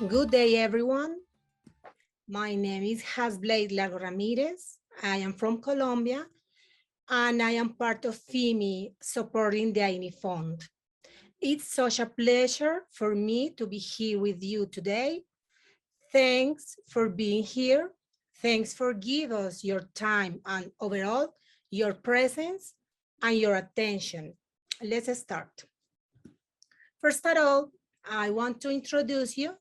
Good day, everyone. My name is Hasblade Lago Ramirez. I am from Colombia, and I am part of FIMI supporting the AINI Fund. It's such a pleasure for me to be here with you today. Thanks for being here. Thanks for giving us your time and overall your presence and your attention. Let's start. First of all, I want to introduce you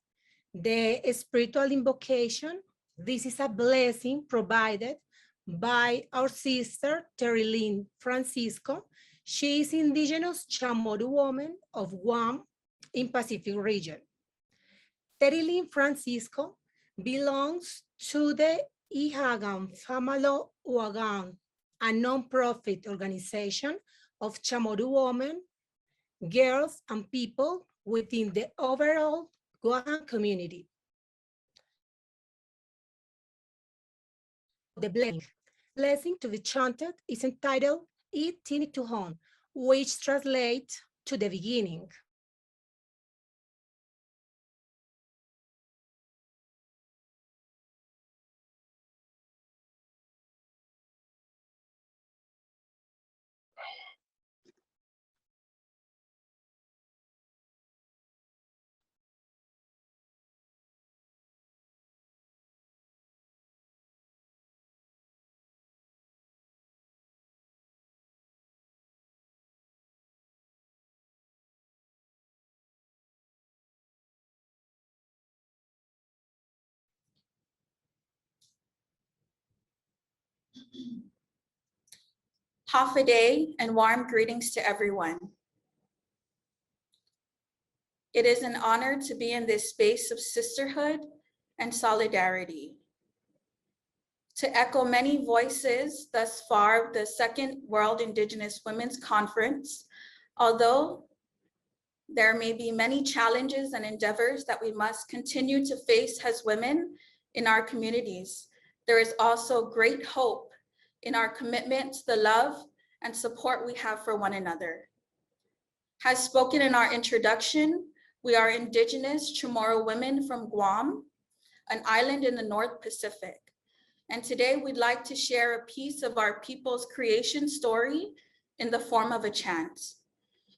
the spiritual invocation. This is a blessing provided by our sister, Terry Lynn Francisco. She is Indigenous Chamorro woman of Guam in Pacific region. Terry Lynn Francisco belongs to the Ihagan Famalo Wagan, a non-profit organization of Chamorro women, girls, and people within the overall Guam community. The blessing to be chanted is entitled Itini Tuhon, which translates to the beginning. Hafa day and warm greetings to everyone. It is an honor to be in this space of sisterhood and solidarity. To echo many voices thus far of the Second World Indigenous Women's Conference, although there may be many challenges and endeavors that we must continue to face as women in our communities, there is also great hope in our commitment to the love and support we have for one another. As spoken in our introduction, we are Indigenous Chamorro women from Guam, an island in the North Pacific. And today we'd like to share a piece of our people's creation story in the form of a chant.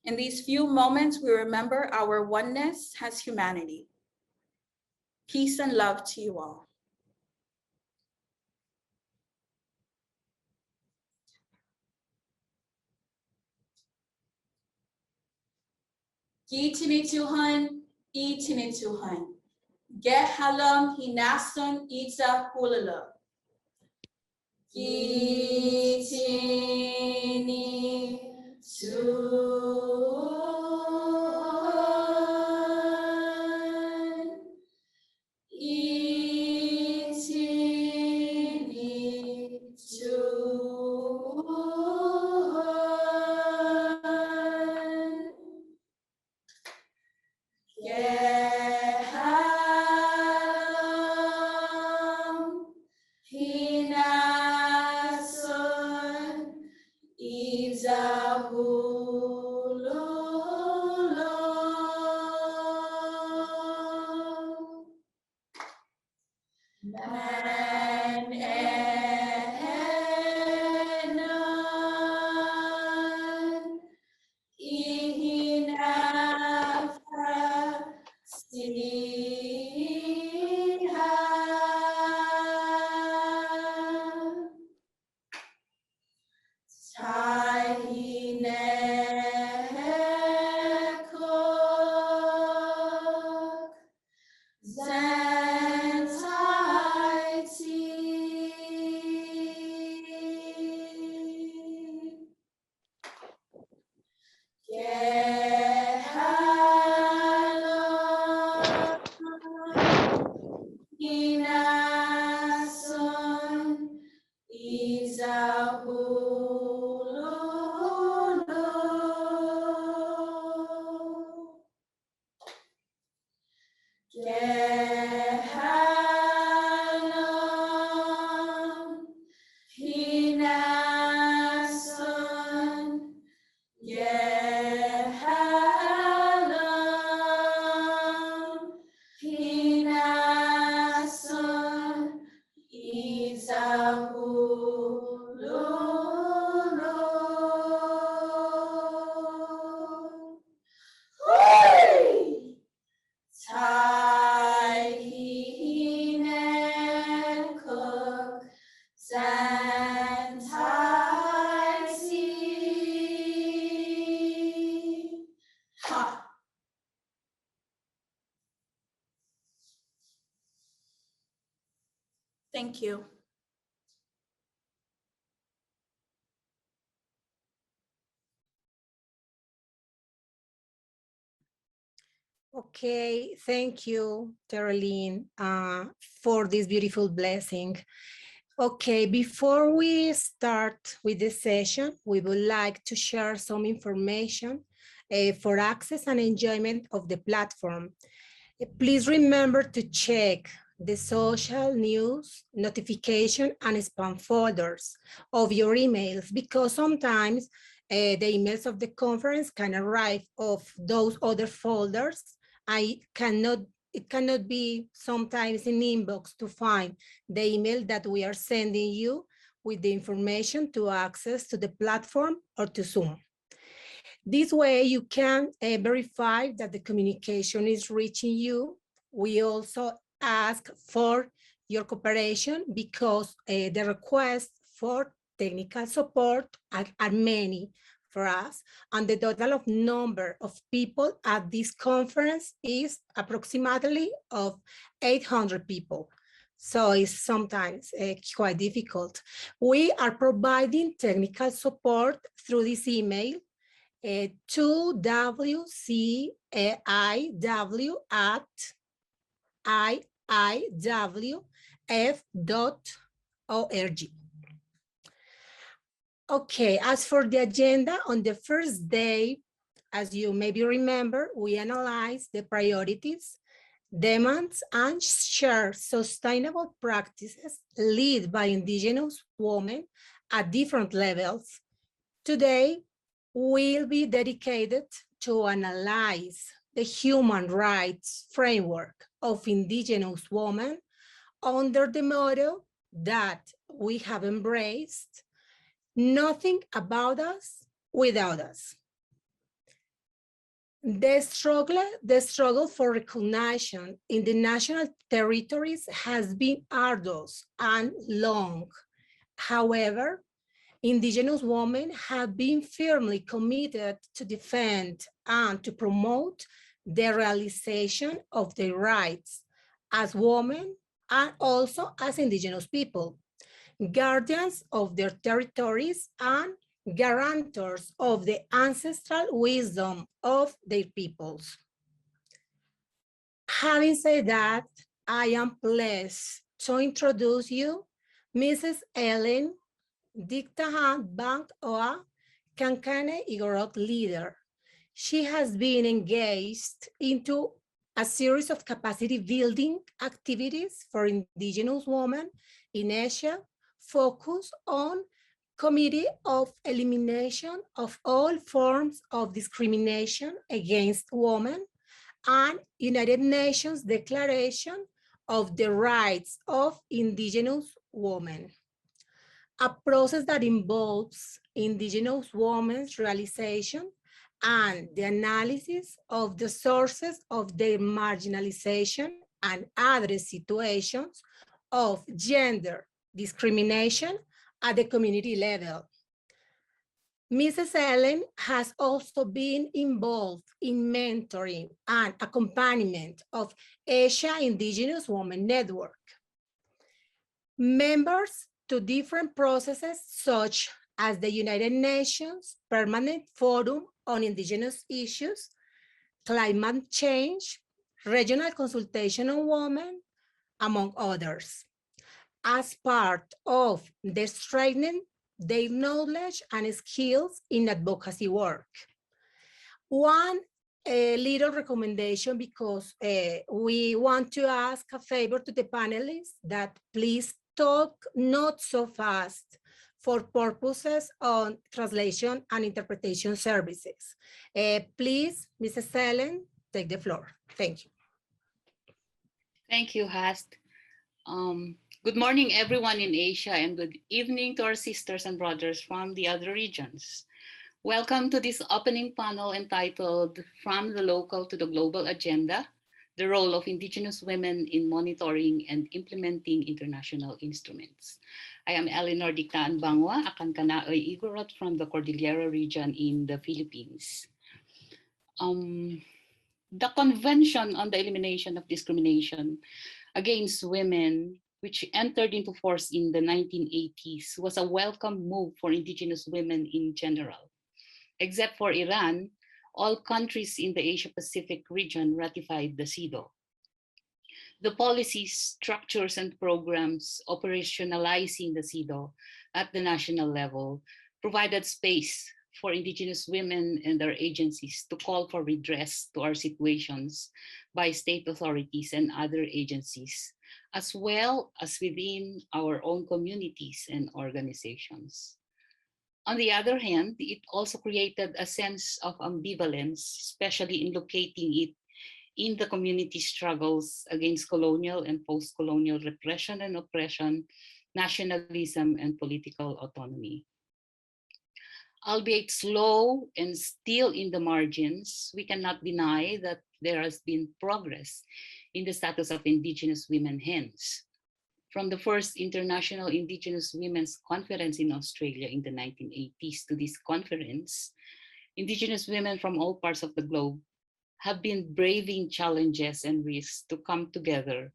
In these few moments, we remember our oneness as humanity. Peace and love to you all. Gitimituhan, itimituhan. Gehalam hinasun ita hulala. Gitini tuhan. Itini tuhan. Gehalam hinasun izahulolo. Man enan ihinafa siha. Tahinekok Zentaiti. Gehalam hinasun izahulolo. Gehalam hinasun. Gehalam hinasun. Thank you. Okay, thank you, Tereline, for this beautiful blessing. Okay, before we start with the session, we would like to share some information for access and enjoyment of the platform. Please remember to check the social news, notification, and spam folders of your emails, because sometimes the emails of the conference can arrive of those other folders. It cannot be sometimes in inbox to find the email that we are sending you with the information to access to the platform or to Zoom. This way you can verify that the communication is reaching you. We also ask for your cooperation because the requests for technical support are many for us, and the total of number of people at this conference is approximately of 800 people. So it's sometimes quite difficult. We are providing technical support through this email to wciw@iiwf.org. Okay, as for the agenda, on the first day, as you maybe remember, we analyzed the priorities, demands, and share sustainable practices led by Indigenous women at different levels. Today, will be dedicated to analyze the human rights framework of Indigenous women under the motto that we have embraced: nothing about us without us. The struggle for recognition in the national territories has been arduous and long. However, Indigenous women have been firmly committed to defend and to promote the realization of their rights as women and also as Indigenous people, guardians of their territories and guarantors of the ancestral wisdom of their peoples. Having said that, I am pleased to introduce you Mrs. Ellen Diktahan Bank Oa Kankane Igorot leader. She has been engaged into a series of capacity building activities for Indigenous women in Asia, focused on Committee of Elimination of All Forms of Discrimination Against Women and United Nations Declaration of the Rights of Indigenous Women, a process that involves Indigenous women's realization and the analysis of the sources of their marginalization and address situations of gender discrimination at the community level. Mrs. Ellen has also been involved in mentoring and accompaniment of Asia Indigenous Women Network. Members to different processes such as the United Nations Permanent Forum on Indigenous Issues, climate change, regional consultation on women, among others, as part of the strengthening their knowledge and skills in advocacy work. One little recommendation, because we want to ask a favor to the panelists, that please talk not so fast for purposes on translation and interpretation services. Please, Mrs. Ellen, take the floor. Thank you. Thank you, Hast. Good morning, everyone in Asia, and good evening to our sisters and brothers from the other regions. Welcome to this opening panel entitled From the Local to the Global Agenda, the Role of Indigenous Women in Monitoring and Implementing International Instruments. I am Eleanor Dictaan Bangwa, akan Kanaoy Igorot from the Cordillera region in the Philippines. The Convention on the Elimination of Discrimination Against Women which entered into force in the 1980s, was a welcome move for indigenous women in general. Except for Iran, all countries in the Asia-Pacific region ratified the CEDAW. The policies, structures, and programs operationalizing the CEDAW at the national level provided space for indigenous women and their agencies to call for redress to our situations by state authorities and other agencies, as well as within our own communities and organizations. On the other hand, it also created a sense of ambivalence, especially in locating it in the community struggles against colonial and post-colonial repression and oppression, nationalism, and political autonomy. Albeit slow and still in the margins, we cannot deny that there has been progress in the status of indigenous women hence. From the first International Indigenous Women's Conference in Australia in the 1980s to this conference, indigenous women from all parts of the globe have been braving challenges and risks to come together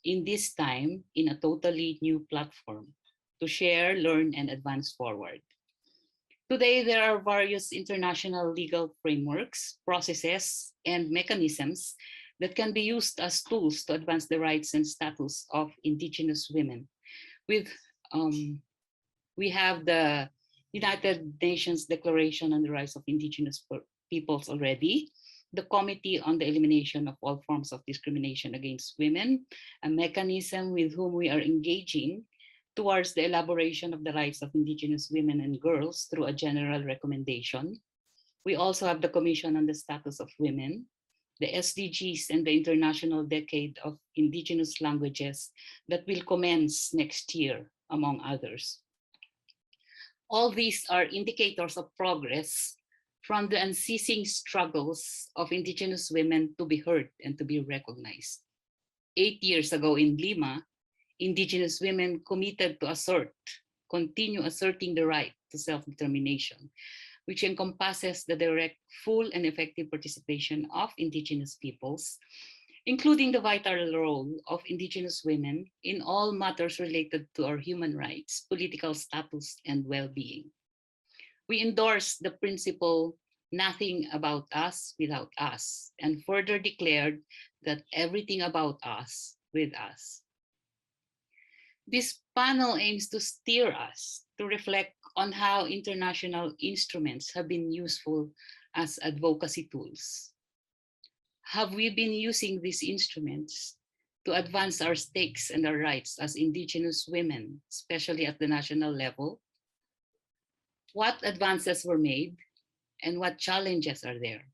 in this time in a totally new platform to share, learn, and advance forward. Today, there are various international legal frameworks, processes, and mechanisms that can be used as tools to advance the rights and status of indigenous women. We have the United Nations Declaration on the Rights of Indigenous Peoples already, the Committee on the Elimination of All Forms of Discrimination Against Women, a mechanism with whom we are engaging towards the elaboration of the rights of indigenous women and girls through a general recommendation. We also have the Commission on the Status of Women, the SDGs, and the International Decade of Indigenous Languages that will commence next year, among others. All these are indicators of progress from the unceasing struggles of indigenous women to be heard and to be recognized. 8 years ago in Lima, indigenous women committed to continue asserting the right to self-determination, which encompasses the direct, full, and effective participation of indigenous peoples, including the vital role of indigenous women in all matters related to our human rights, political status, and well-being. We endorse the principle, nothing about us without us, and further declared that everything about us with us. This panel aims to steer us to reflect on how international instruments have been useful as advocacy tools. Have we been using these instruments to advance our stakes and our rights as indigenous women, especially at the national level? What advances were made and what challenges are there?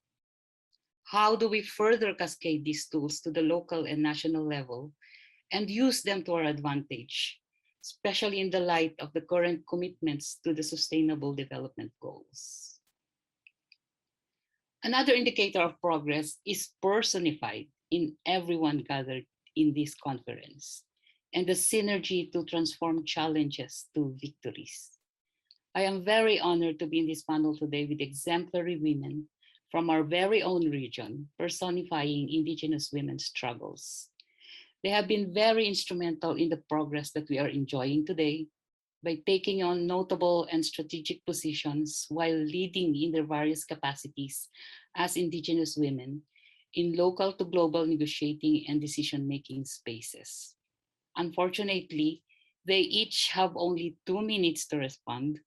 How do we further cascade these tools to the local and national level and use them to our advantage, especially in the light of the current commitments to the Sustainable Development Goals? Another indicator of progress is personified in everyone gathered in this conference and the synergy to transform challenges to victories. I am very honored to be in this panel today with exemplary women from our very own region, personifying indigenous women's struggles. They have been very instrumental in the progress that we are enjoying today by taking on notable and strategic positions while leading in their various capacities as indigenous women in local to global negotiating and decision-making spaces. Unfortunately, they each have only 2 minutes to respond,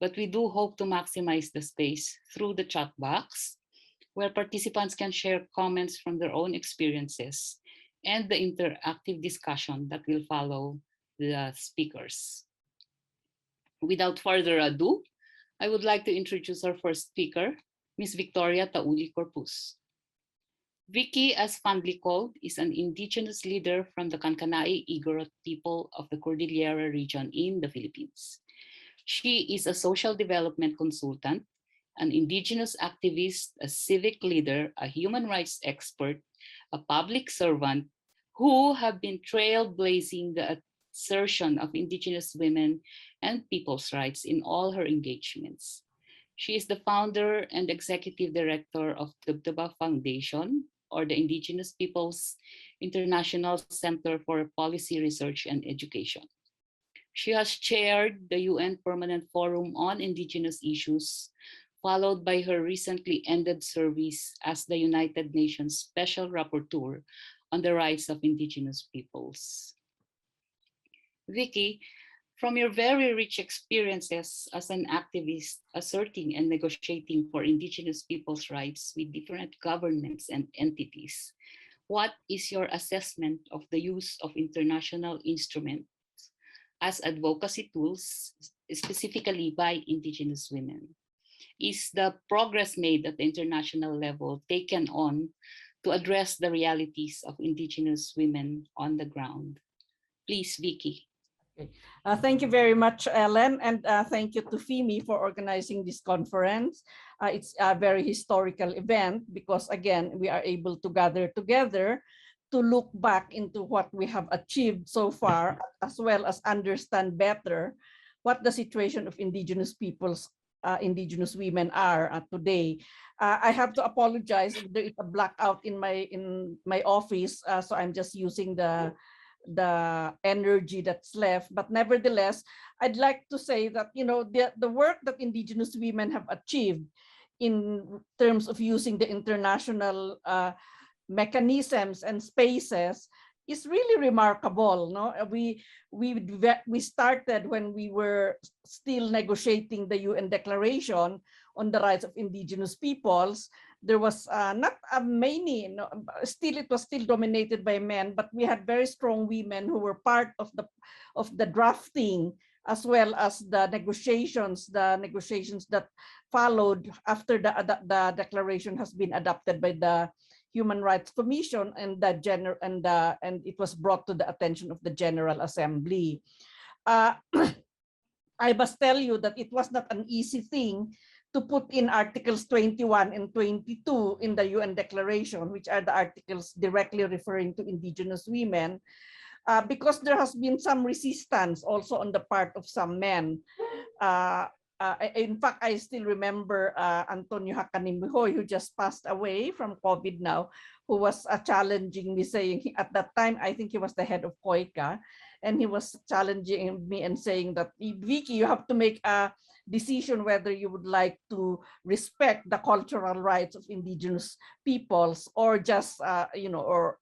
but we do hope to maximize the space through the chat box, where participants can share comments from their own experiences and the interactive discussion that will follow the speakers. Without further ado, I would like to introduce our first speaker, Ms. Victoria Tauli Corpus. Vicky, as fondly called, is an indigenous leader from the Kankanai Igorot people of the Cordillera region in the Philippines. She is a social development consultant, an indigenous activist, a civic leader, a human rights expert, a public servant who have been trailblazing the assertion of indigenous women and people's rights in all her engagements. She is the founder and executive director of Tubtuba Foundation, or the Indigenous Peoples International Center for Policy Research and Education. She has chaired the UN Permanent Forum on Indigenous Issues, followed by her recently ended service as the United Nations Special Rapporteur on the Rights of Indigenous Peoples. Vicky, from your very rich experiences as an activist asserting and negotiating for Indigenous people's rights with different governments and entities, what is your assessment of the use of international instruments as advocacy tools, specifically by Indigenous women? Is the progress made at the international level taken on to address the realities of Indigenous women on the ground? Please, Vicky. Okay. Thank you very much, Ellen, and thank you to FIMI for organizing this conference. It's a very historical event because, again, we are able to gather together to look back into what we have achieved so far, as well as understand better what the situation of Indigenous peoples, Indigenous women are today. I have to apologize if there is a blackout in my office, so I'm just using the energy that's left. But nevertheless, I'd like to say that, you know, the work that Indigenous women have achieved in terms of using the international mechanisms and spaces is really remarkable. No, we started when we were still negotiating the UN Declaration on the Rights of Indigenous Peoples. There was not many, no, still it was still dominated by men, but we had very strong women who were part of the drafting as well as the negotiations that followed after the declaration has been adopted by the Human Rights Commission and and it was brought to the attention of the General Assembly. I must tell you that it was not an easy thing to put in Articles 21 and 22 in the UN Declaration, which are the articles directly referring to Indigenous women, because there has been some resistance also on the part of some men. In fact, I still remember Antonio Hacanimihoy, who just passed away from COVID now, who was challenging me, saying at that time, I think he was the head of COICA, and he was challenging me and saying that, Vicky, you have to make a decision whether you would like to respect the cultural rights of Indigenous peoples or just, or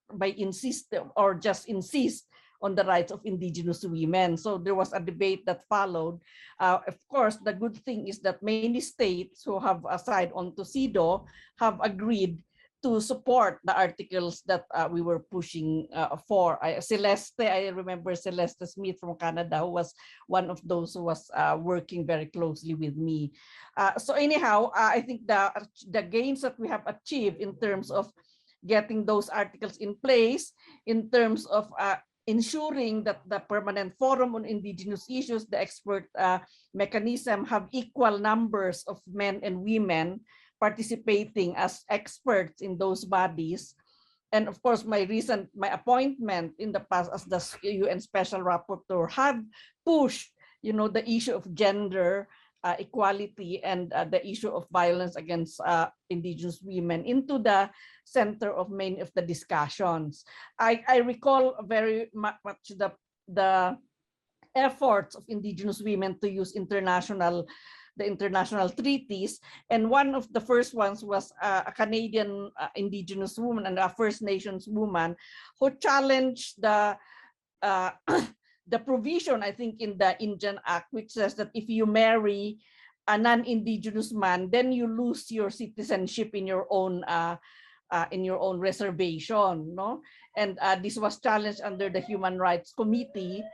just insist on the rights of Indigenous women. So there was a debate that followed. Of course, the good thing is that many states who have signed on to CEDAW have agreed to support the articles that we were pushing for. I remember Celeste Smith from Canada, who was one of those who was working very closely with me. So anyhow, I think the gains that we have achieved in terms of getting those articles in place, in terms of ensuring that the Permanent Forum on Indigenous Issues, the expert mechanism, have equal numbers of men and women participating as experts in those bodies. And of course, my appointment in the past as the UN Special Rapporteur have pushed, the issue of gender equality and the issue of violence against Indigenous women into the center of many of the discussions. I recall very much the efforts of Indigenous women to use the international treaties, and one of the first ones was a Canadian Indigenous woman and a First Nations woman who challenged the the provision, I think, in the Indian Act, which says that if you marry a non-Indigenous man, then you lose your citizenship in your own reservation, no? And this was challenged under the Human Rights Committee,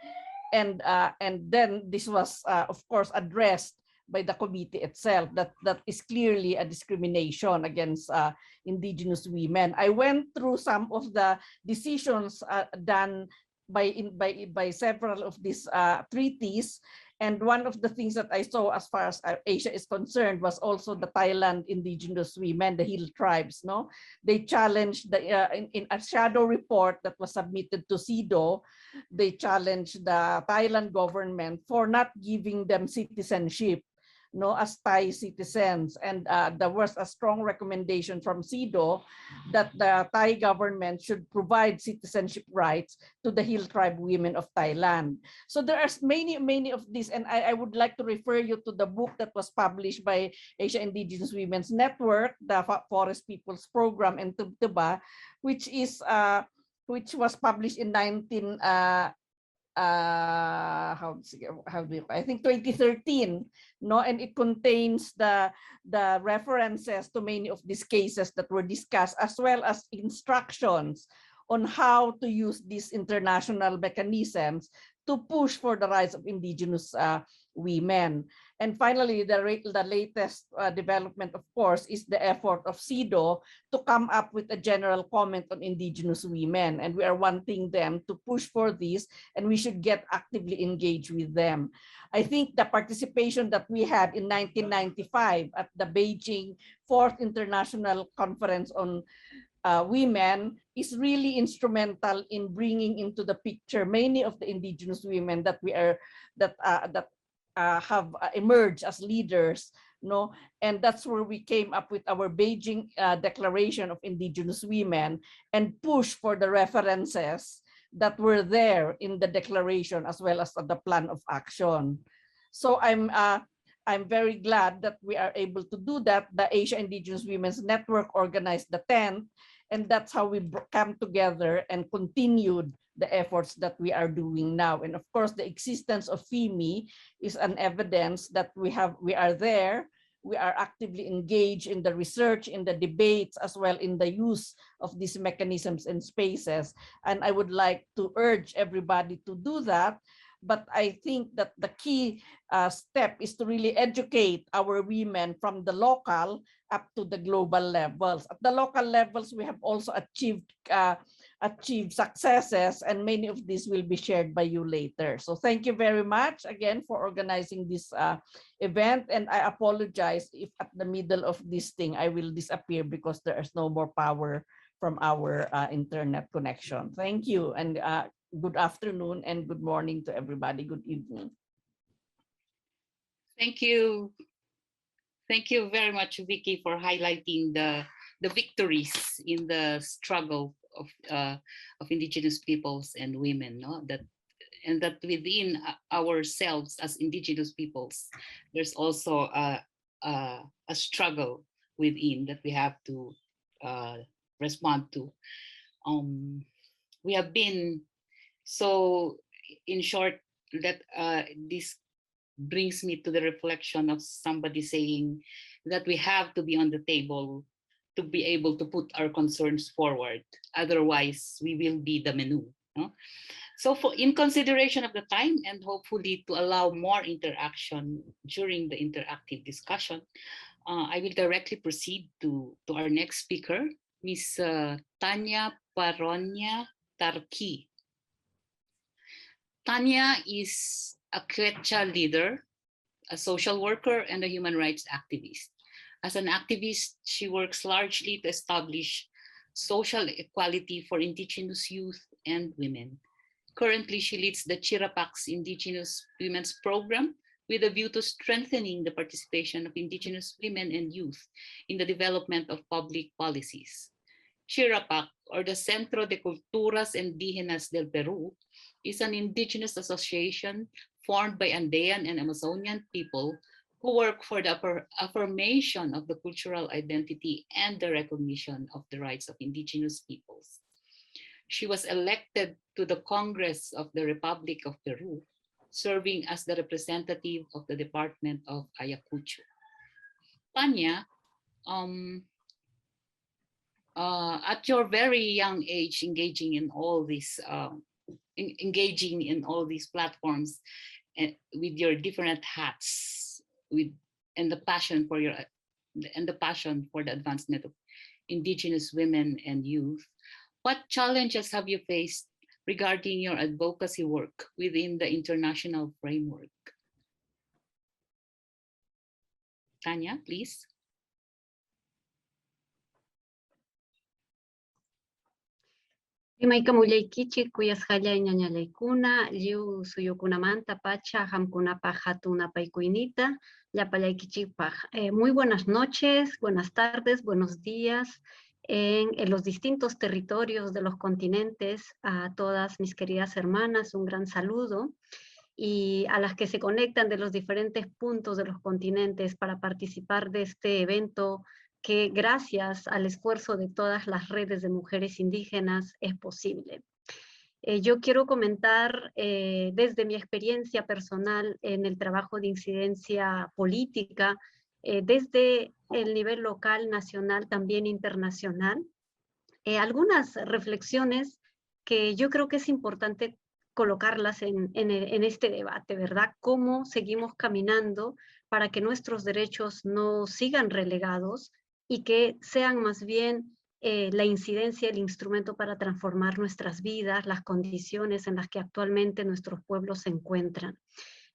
and then this was, of course, addressed by the committee itself, that is clearly a discrimination against Indigenous women. I went through some of the decisions done by several of these treaties, and one of the things that I saw as far as Asia is concerned was also the Thailand Indigenous women, the Hill tribes. No, they challenged in a shadow report that was submitted to CEDAW. They challenged the Thailand government for not giving them citizenship no, as Thai citizens. And there was a strong recommendation from CEDAW that the Thai government should provide citizenship rights to the Hill tribe women of Thailand. So there are many of these, and I would like to refer you to the book that was published by Asia Indigenous Women's Network, the Forest Peoples Program in Tubtuba, which was published in 19 how do you, I think 2013, no, and it contains the references to many of these cases that were discussed, as well as instructions on how to use these international mechanisms to push for the rights of indigenous women. And finally, the latest development, of course, is the effort of CEDAW to come up with a general comment on indigenous women. And we are wanting them to push for this, and we should get actively engaged with them. I think the participation that we had in 1995 at the Beijing 4th International Conference on women is really instrumental in bringing into the picture many of the indigenous women that have emerged as leaders, no, and that's where we came up with our Beijing Declaration of Indigenous Women and push for the references that were there in the declaration, as well as the plan of action. So I'm very glad that we are able to do that. The Asia Indigenous Women's Network organized the 10th, and that's how we come together and continued the efforts that we are doing now. And of course, the existence of FIMI is an evidence that we are there. We are actively engaged in the research, in the debates, as well in the use of these mechanisms and spaces. And I would like to urge everybody to do that. But I think that the key step is to really educate our women from the local up to the global levels. At the local levels, we have also achieved successes, and many of these will be shared by you later. So thank you very much again for organizing this event. And I apologize if at the middle of this thing I will disappear because there is no more power from our internet connection. Thank you, and good afternoon and good morning to everybody. Good evening. Thank you. Thank you very much, Vicky, for highlighting the victories in the struggle of indigenous peoples and women, no? That within ourselves as indigenous peoples, there's also a struggle within that we have to respond to. We have been, so in short, that this brings me to the reflection of somebody saying that we have to be on the table to be able to put our concerns forward. Otherwise, we will be the menu. No? So in consideration of the time and hopefully to allow more interaction during the interactive discussion, I will directly proceed to our next speaker, Ms. Tanya Paronia Tarki. Tanya is a Quechua leader, a social worker, and a human rights activist. As an activist, she works largely to establish social equality for indigenous youth and women. Currently, she leads the Chirapac's Indigenous Women's Program with a view to strengthening the participation of indigenous women and youth in the development of public policies. Chirapac, or the Centro de Culturas Indígenas del Perú, is an indigenous association formed by Andean and Amazonian people who work for the affirmation of the cultural identity and the recognition of the rights of indigenous peoples. She was elected to the Congress of the Republic of Peru, serving as the representative of the Department of Ayacucho. Tanya, at your very young age, engaging in all these platforms and with your different hats, and the passion for the advancement of indigenous women and youth, what challenges have you faced regarding your advocacy work within the international framework? Tanya, please. Imaika mullaykichik kuyasqallay ñañalaykuna, lliw suyukunamanta pacha hamkunapa hatunapaykuynita llapallaykichikpaq. Muy buenas noches, buenas tardes, buenos días en los distintos territorios de los continentes. A todas mis queridas hermanas, un gran saludo. Y a las que se conectan de los diferentes puntos de los continentes para participar de este evento que gracias al esfuerzo de todas las redes de mujeres indígenas es posible. Yo quiero comentar desde mi experiencia personal en el trabajo de incidencia política, desde el nivel local, nacional, también internacional, algunas reflexiones que yo creo que es importante colocarlas en este debate, ¿verdad? ¿Cómo seguimos caminando para que nuestros derechos no sigan relegados y que sean más bien la incidencia, el instrumento para transformar nuestras vidas, las condiciones en las que actualmente nuestros pueblos se encuentran?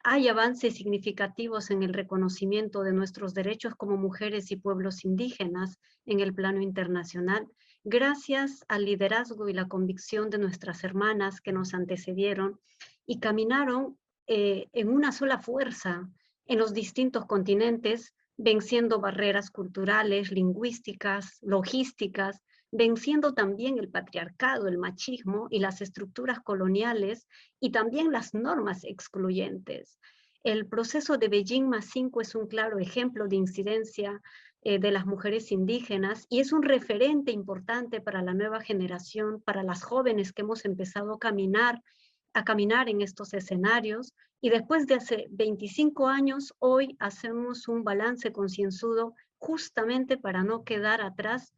Hay avances significativos en el reconocimiento de nuestros derechos como mujeres y pueblos indígenas en el plano internacional, gracias al liderazgo y la convicción de nuestras hermanas que nos antecedieron y caminaron en una sola fuerza en los distintos continentes, venciendo barreras culturales, lingüísticas, logísticas, venciendo también el patriarcado, el machismo y las estructuras coloniales y también las normas excluyentes. El proceso de Beijing +5 es un claro ejemplo de incidencia de las mujeres indígenas y es un referente importante para la nueva generación, para las jóvenes que hemos empezado a caminar en estos escenarios, y después de hace 25 años, hoy hacemos un balance concienzudo justamente para no quedar atrás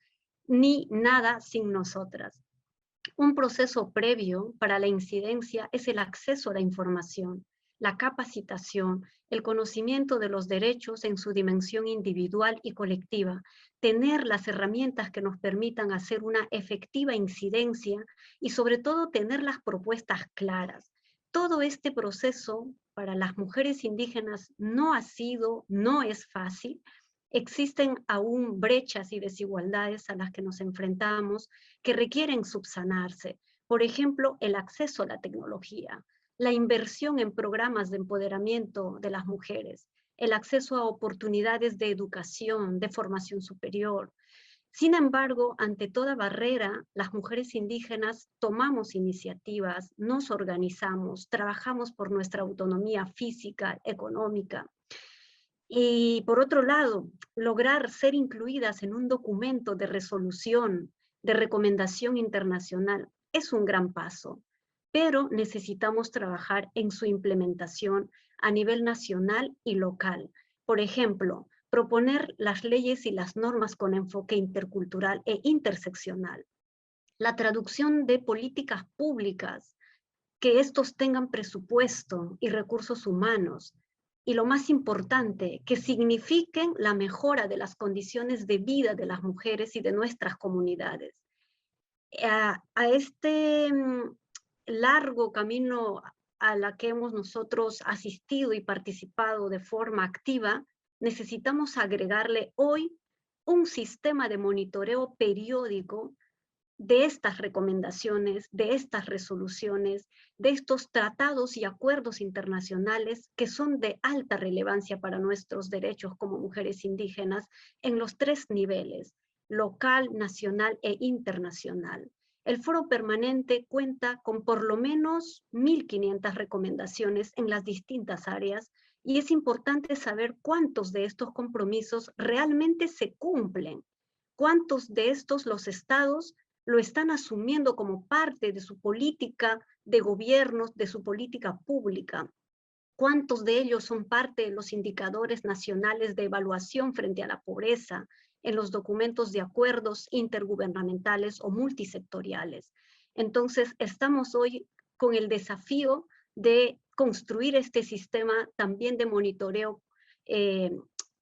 ni nada sin nosotras. Un proceso previo para la incidencia es el acceso a la información, la capacitación, el conocimiento de los derechos en su dimensión individual y colectiva, tener las herramientas que nos permitan hacer una efectiva incidencia y sobre todo tener las propuestas claras. Todo este proceso para las mujeres indígenas no es fácil. Existen aún brechas y desigualdades a las que nos enfrentamos que requieren subsanarse. Por ejemplo, el acceso a la tecnología, la inversión en programas de empoderamiento de las mujeres, el acceso a oportunidades de educación, de formación superior. Sin embargo, ante toda barrera, las mujeres indígenas tomamos iniciativas, nos organizamos, trabajamos por nuestra autonomía física, económica. Y por otro lado, lograr ser incluidas en un documento de resolución, de recomendación internacional, es un gran paso, pero necesitamos trabajar en su implementación a nivel nacional y local. Por ejemplo, proponer las leyes y las normas con enfoque intercultural e interseccional. La traducción de políticas públicas, que estos tengan presupuesto y recursos humanos, y lo más importante, que signifiquen la mejora de las condiciones de vida de las mujeres y de nuestras comunidades. A este largo camino a la que hemos nosotros asistido y participado de forma activa, necesitamos agregarle hoy un sistema de monitoreo periódico de estas recomendaciones, de estas resoluciones, de estos tratados y acuerdos internacionales que son de alta relevancia para nuestros derechos como mujeres indígenas en los 3 niveles, local, nacional e internacional. El foro permanente cuenta con por lo menos 1.500 recomendaciones en las distintas áreas y es importante saber cuántos de estos compromisos realmente se cumplen, cuántos de estos los estados lo están asumiendo como parte de su política de gobierno, de su política pública. ¿Cuántos de ellos son parte de los indicadores nacionales de evaluación frente a la pobreza en los documentos de acuerdos intergubernamentales o multisectoriales? Entonces, estamos hoy con el desafío de construir este sistema también de monitoreo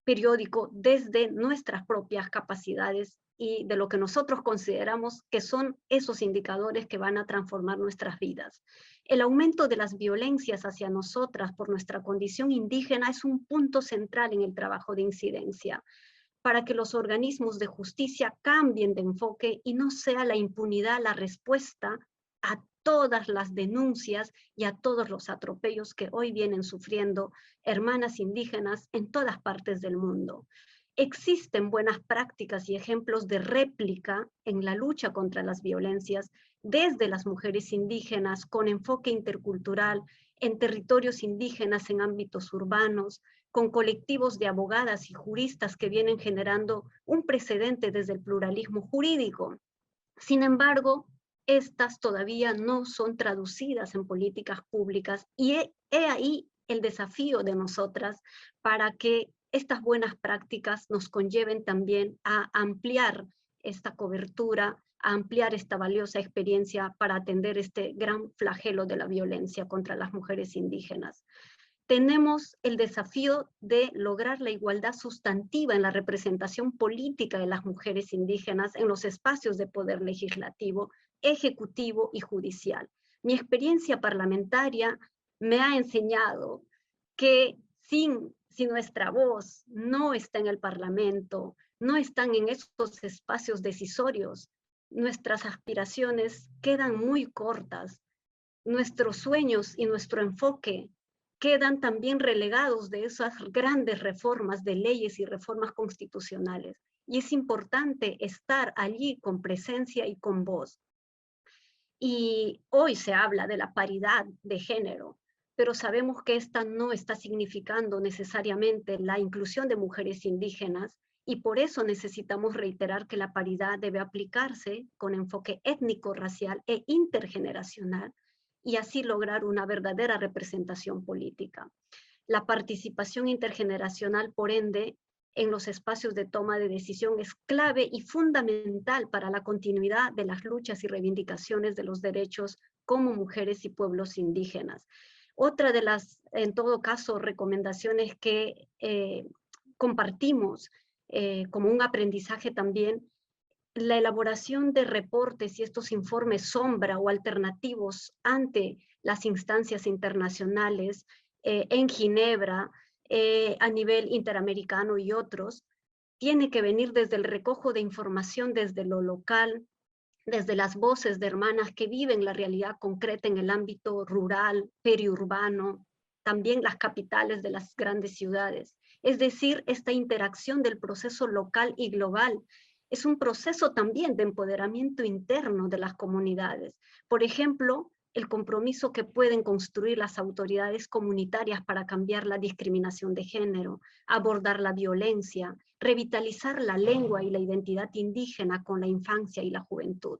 periódico desde nuestras propias capacidades y de lo que nosotros consideramos que son esos indicadores que van a transformar nuestras vidas. El aumento de las violencias hacia nosotras por nuestra condición indígena es un punto central en el trabajo de incidencia, para que los organismos de justicia cambien de enfoque y no sea la impunidad la respuesta a todas las denuncias y a todos los atropellos que hoy vienen sufriendo hermanas indígenas en todas partes del mundo. Existen buenas prácticas y ejemplos de réplica en la lucha contra las violencias desde las mujeres indígenas con enfoque intercultural en territorios indígenas en ámbitos urbanos, con colectivos de abogadas y juristas que vienen generando un precedente desde el pluralismo jurídico. Sin embargo, estas todavía no son traducidas en políticas públicas y he ahí el desafío de nosotras para que estas buenas prácticas nos conlleven también a ampliar esta cobertura, a ampliar esta valiosa experiencia para atender este gran flagelo de la violencia contra las mujeres indígenas. Tenemos el desafío de lograr la igualdad sustantiva en la representación política de las mujeres indígenas en los espacios de poder legislativo, ejecutivo y judicial. Mi experiencia parlamentaria me ha enseñado que si nuestra voz no está en el Parlamento, no están en esos espacios decisorios, nuestras aspiraciones quedan muy cortas, nuestros sueños y nuestro enfoque quedan también relegados de esas grandes reformas de leyes y reformas constitucionales. Y es importante estar allí con presencia y con voz. Y hoy se habla de la paridad de género, pero sabemos que esta no está significando necesariamente la inclusión de mujeres indígenas y por eso necesitamos reiterar que la paridad debe aplicarse con enfoque étnico, racial e intergeneracional y así lograr una verdadera representación política. La participación intergeneracional, por ende, en los espacios de toma de decisión es clave y fundamental para la continuidad de las luchas y reivindicaciones de los derechos como mujeres y pueblos indígenas. Otra de las, en todo caso, recomendaciones que compartimos como un aprendizaje también, la elaboración de reportes y estos informes sombra o alternativos ante las instancias internacionales en Ginebra, a nivel interamericano y otros, tiene que venir desde el recojo de información desde lo local, desde las voces de hermanas que viven la realidad concreta en el ámbito rural, periurbano, también las capitales de las grandes ciudades. Es decir, esta interacción del proceso local y global es un proceso también de empoderamiento interno de las comunidades. Por ejemplo, el compromiso que pueden construir las autoridades comunitarias para cambiar la discriminación de género, abordar la violencia, revitalizar la lengua y la identidad indígena con la infancia y la juventud.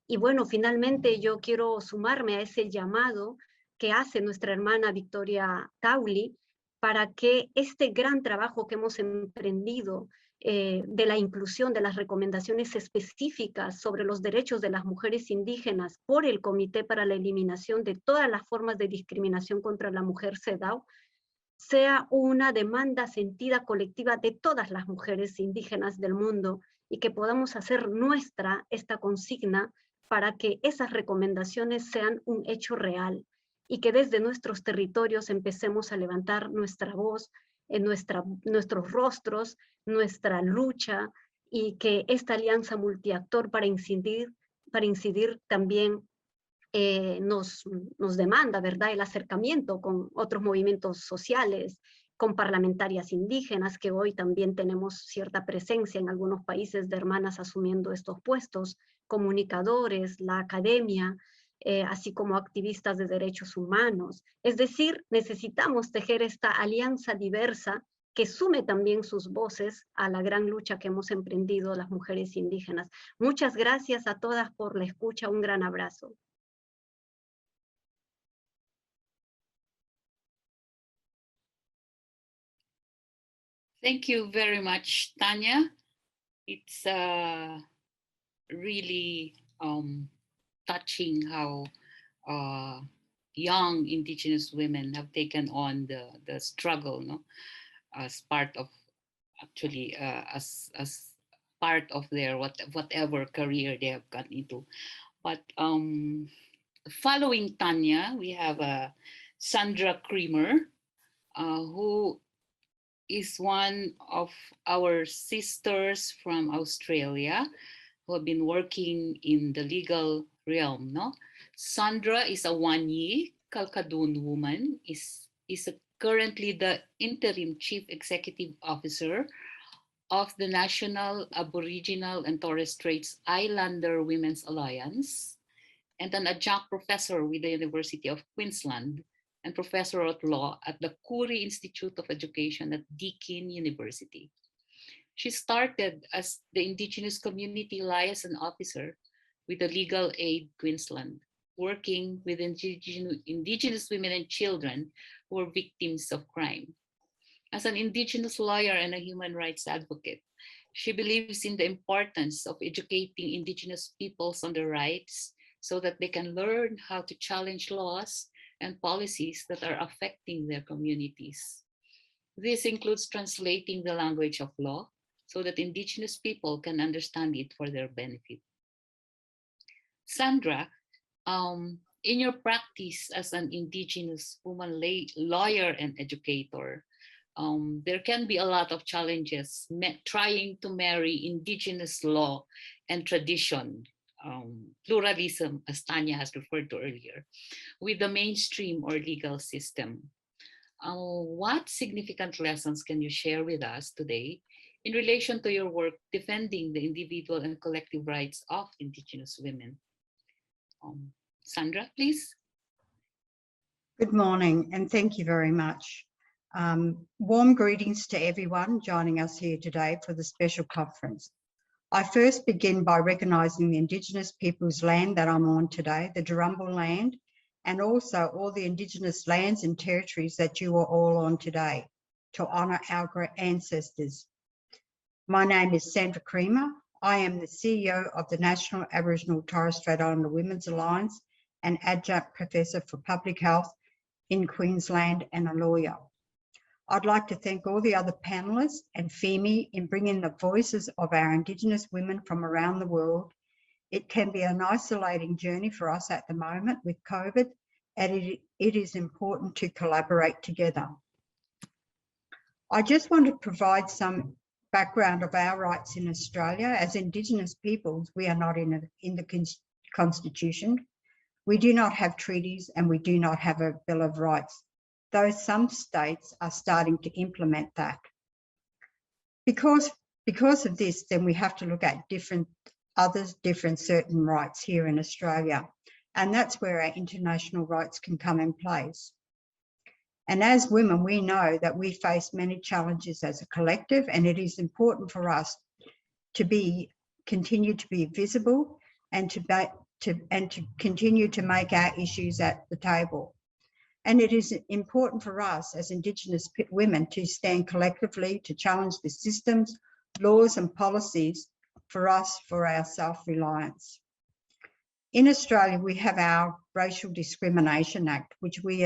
Y bueno, finalmente yo quiero sumarme a ese llamado que hace nuestra hermana Victoria Tauli para que este gran trabajo que hemos emprendido de la inclusión de las recomendaciones específicas sobre los derechos de las mujeres indígenas por el Comité para la Eliminación de todas las formas de discriminación contra la mujer CEDAW sea una demanda sentida colectiva de todas las mujeres indígenas del mundo y que podamos hacer nuestra esta consigna para que esas recomendaciones sean un hecho real y que desde nuestros territorios empecemos a levantar nuestra voz, nuestros rostros, nuestra lucha y que esta alianza multiactor para incidir también nos demanda, ¿verdad?, el acercamiento con otros movimientos sociales, con parlamentarias indígenas, que hoy también tenemos cierta presencia en algunos países de hermanas asumiendo estos puestos, comunicadores, la academia, así como activistas de derechos humanos. Es decir, necesitamos tejer esta alianza diversa que sume también sus voces a la gran lucha que hemos emprendido las mujeres indígenas. Muchas gracias a todas por la escucha, un gran abrazo. Thank you very much, Tanya. It's really touching how young Indigenous women have taken on the struggle, no, as part of actually as part of their whatever career they have gone into. But following Tanya, we have Sandra Creamer, who is one of our sisters from Australia who have been working in the legal realm, no? Sandra is a Wanyi Kalkadun woman, is currently the interim Chief Executive Officer of the National Aboriginal and Torres Straits Islander Women's Alliance, and an adjunct professor with the University of Queensland and professor of law at the Kuri Institute of Education at Deakin University. She started as the Indigenous Community Liaison Officer with the Legal Aid Queensland, working with Indigenous women and children who were victims of crime. As an Indigenous lawyer and a human rights advocate, she believes in the importance of educating Indigenous peoples on their rights so that they can learn how to challenge laws and policies that are affecting their communities. This includes translating the language of law so that Indigenous people can understand it for their benefit. Sandra, in your practice as an Indigenous woman lawyer and educator, there can be a lot of challenges trying to marry Indigenous law and tradition, pluralism, as Tanya has referred to earlier, with the mainstream or legal system. What significant lessons can you share with us today in relation to your work defending the individual and collective rights of Indigenous women? Sandra, please. Good morning, and thank you very much. Warm greetings to everyone joining us here today for the special conference. I first begin by recognising the Indigenous people's land that I'm on today, the Durrumbal land, and also all the Indigenous lands and territories that you are all on today, to honour our ancestors. My name is Sandra Creamer. I am the CEO of the National Aboriginal Torres Strait Islander Women's Alliance and Adjunct Professor for Public Health in Queensland and a lawyer. I'd like to thank all the other panellists and FEMI in bringing the voices of our Indigenous women from around the world. It can be an isolating journey for us at the moment with COVID, and it is important to collaborate together. I just want to provide some background of our rights in Australia. As Indigenous peoples, we are not in the Constitution. We do not have treaties and we do not have a Bill of Rights, though some states are starting to implement that. Because of this, then we have to look at different certain rights here in Australia. And that's where our international rights can come in place. And as women, we know that we face many challenges as a collective, and it is important for us to continue to be visible and to continue to make our issues at the table. And it is important for us as Indigenous women to stand collectively to challenge the systems, laws and policies for us, for our self-reliance. In Australia, we have our Racial Discrimination Act, which we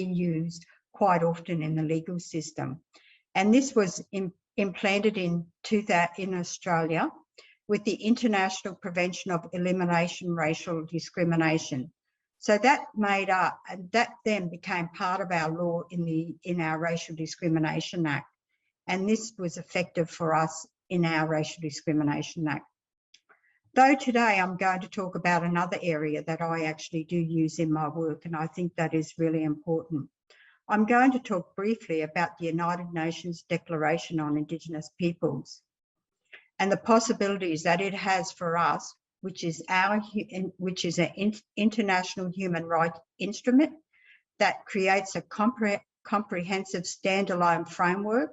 use quite often in the legal system. And this was implanted in Australia with the International Prevention of Elimination Racial Discrimination. So that then became part of our law in our Racial Discrimination Act. And this was effective for us in our Racial Discrimination Act. Though today I'm going to talk about another area that I actually do use in my work, and I think that is really important. I'm going to talk briefly about the United Nations Declaration on Indigenous Peoples and the possibilities that it has for us, which is an international human rights instrument that creates a comprehensive standalone framework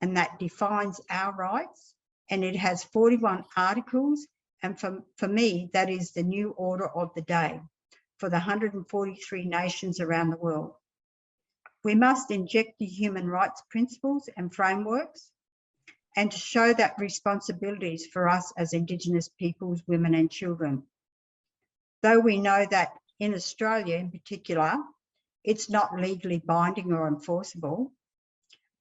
and that defines our rights. And it has 41 articles. And for me, that is the new order of the day for the 143 nations around the world. We must inject the human rights principles and frameworks and to show that responsibilities for us as Indigenous peoples, women and children. Though we know that in Australia in particular, it's not legally binding or enforceable,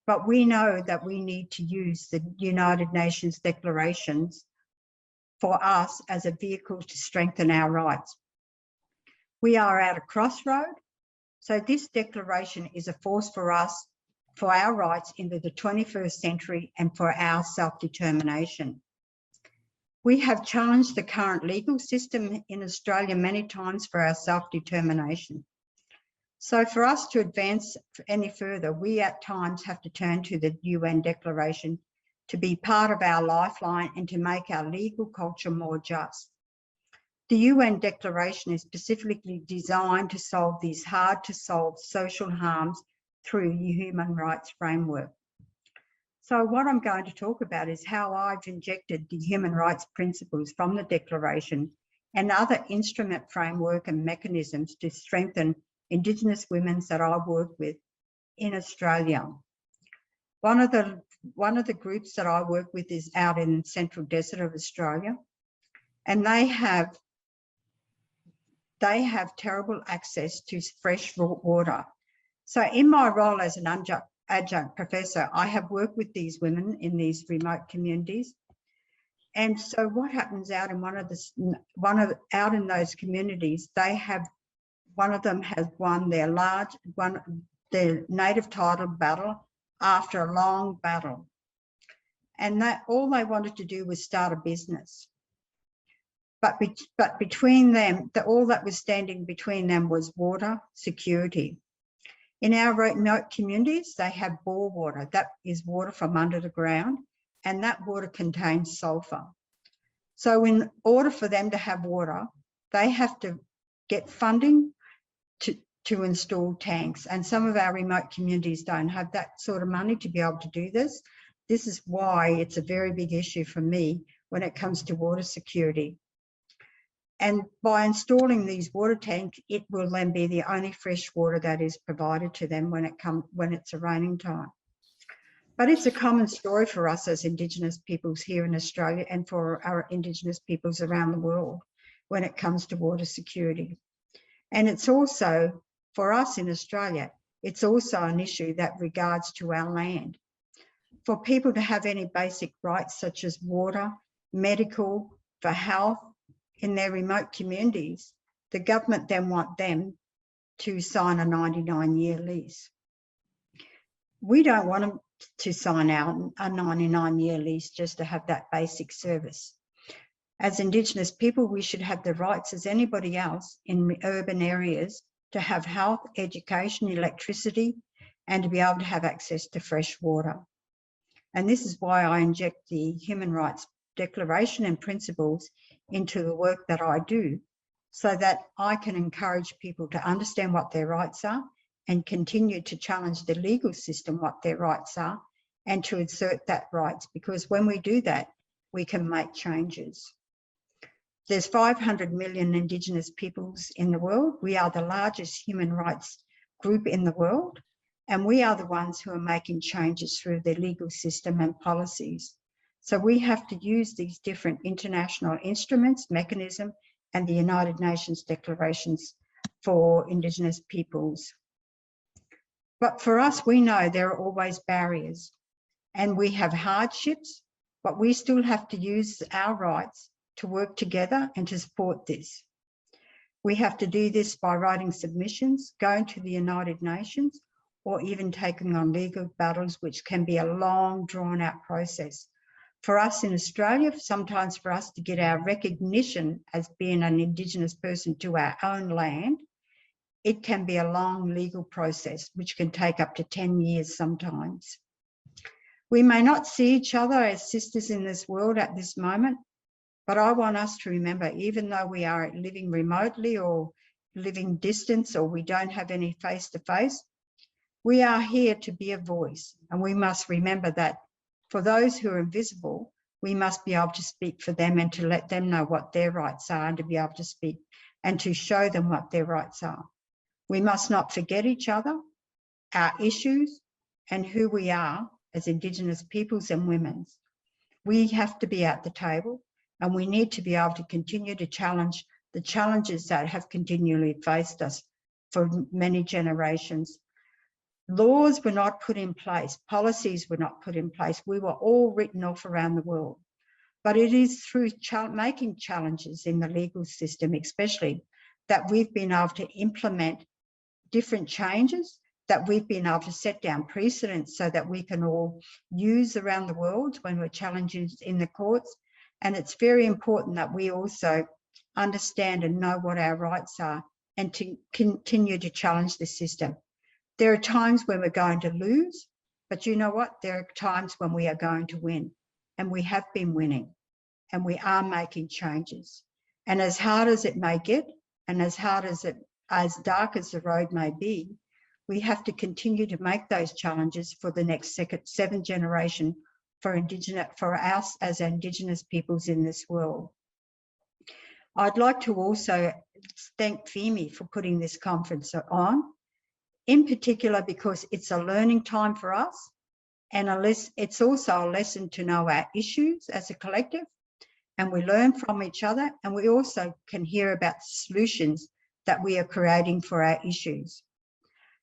but we know that we need to use the United Nations declarations for us as a vehicle to strengthen our rights. We are at a crossroad, so this declaration is a force for us, for our rights into the 21st century and for our self-determination. We have challenged the current legal system in Australia many times for our self-determination. So for us to advance any further, we at times have to turn to the UN Declaration to be part of our lifeline and to make our legal culture more just. The UN Declaration is specifically designed to solve these hard to solve social harms through the human rights framework. So what I'm going to talk about is how I've injected the human rights principles from the Declaration and other instrument framework and mechanisms to strengthen Indigenous women that I work with in Australia. One of the groups that I work with is out in the Central Desert of Australia, and they have terrible access to fresh water. So in my role as an adjunct professor, I have worked with these women in these remote communities. And so what happens out in out in those communities, one of them has won their native title battle after a long battle. And all they wanted to do was start a business. But between them, all that was standing between them was water security. In our remote communities, they have bore water. That is water from under the ground, and that water contains sulfur. So in order for them to have water, they have to get funding to install tanks. And some of our remote communities don't have that sort of money to be able to do this. This is why it's a very big issue for me when it comes to water security. And by installing these water tanks, it will then be the only fresh water that is provided to them when it's a raining time. But it's a common story for us as Indigenous peoples here in Australia and for our Indigenous peoples around the world when it comes to water security. And it's also, for us in Australia, it's also an issue that regards to our land. For people to have any basic rights such as water, medical, for health, in their remote communities, the government then want them to sign a 99-year lease. We don't want them to sign out a 99-year lease just to have that basic service. As Indigenous people, we should have the rights as anybody else in urban areas to have health, education, electricity, and to be able to have access to fresh water. And this is why I inject the Human Rights Declaration and principles into the work that I do, so that I can encourage people to understand what their rights are and continue to challenge the legal system what their rights are and to assert that rights, because when we do that, we can make changes. There's 500 million Indigenous peoples in the world. We are the largest human rights group in the world, and we are the ones who are making changes through the legal system and policies. So we have to use these different international instruments, mechanisms, and the United Nations declarations for Indigenous peoples. But for us, we know there are always barriers and we have hardships, but we still have to use our rights to work together and to support this. We have to do this by writing submissions, going to the United Nations, or even taking on legal battles, which can be a long, drawn-out process. For us in Australia, sometimes for us to get our recognition as being an Indigenous person to our own land, it can be a long legal process, which can take up to 10 years sometimes. We may not see each other as sisters in this world at this moment, but I want us to remember, even though we are living remotely or living distance, or we don't have any face-to-face, we are here to be a voice, and we must remember that for those who are invisible, we must be able to speak for them and to let them know what their rights are and to be able to speak and to show them what their rights are. We must not forget each other, our issues, and who we are as Indigenous peoples and women. We have to be at the table, and we need to be able to continue to challenge the challenges that have continually faced us for many generations. Laws were not put in place, policies were not put in place. We were all written off around the world. But it is through making challenges in the legal system, especially, that we've been able to implement different changes, that we've been able to set down precedents so that we can all use around the world when we're challenging in the courts, And it's very important that we also understand and know what our rights are and to continue to challenge the system. There are times when we're going to lose, but you know what? There are times when we are going to win, and we have been winning, and we are making changes. And as hard as it may get, and as dark as the road may be, we have to continue to make those challenges for the next seven generation for us as Indigenous peoples in this world. I'd like to also thank FEMI for putting this conference on, in particular because it's a learning time for us, and it's also a lesson to know our issues as a collective, and we learn from each other, and we also can hear about solutions that we are creating for our issues.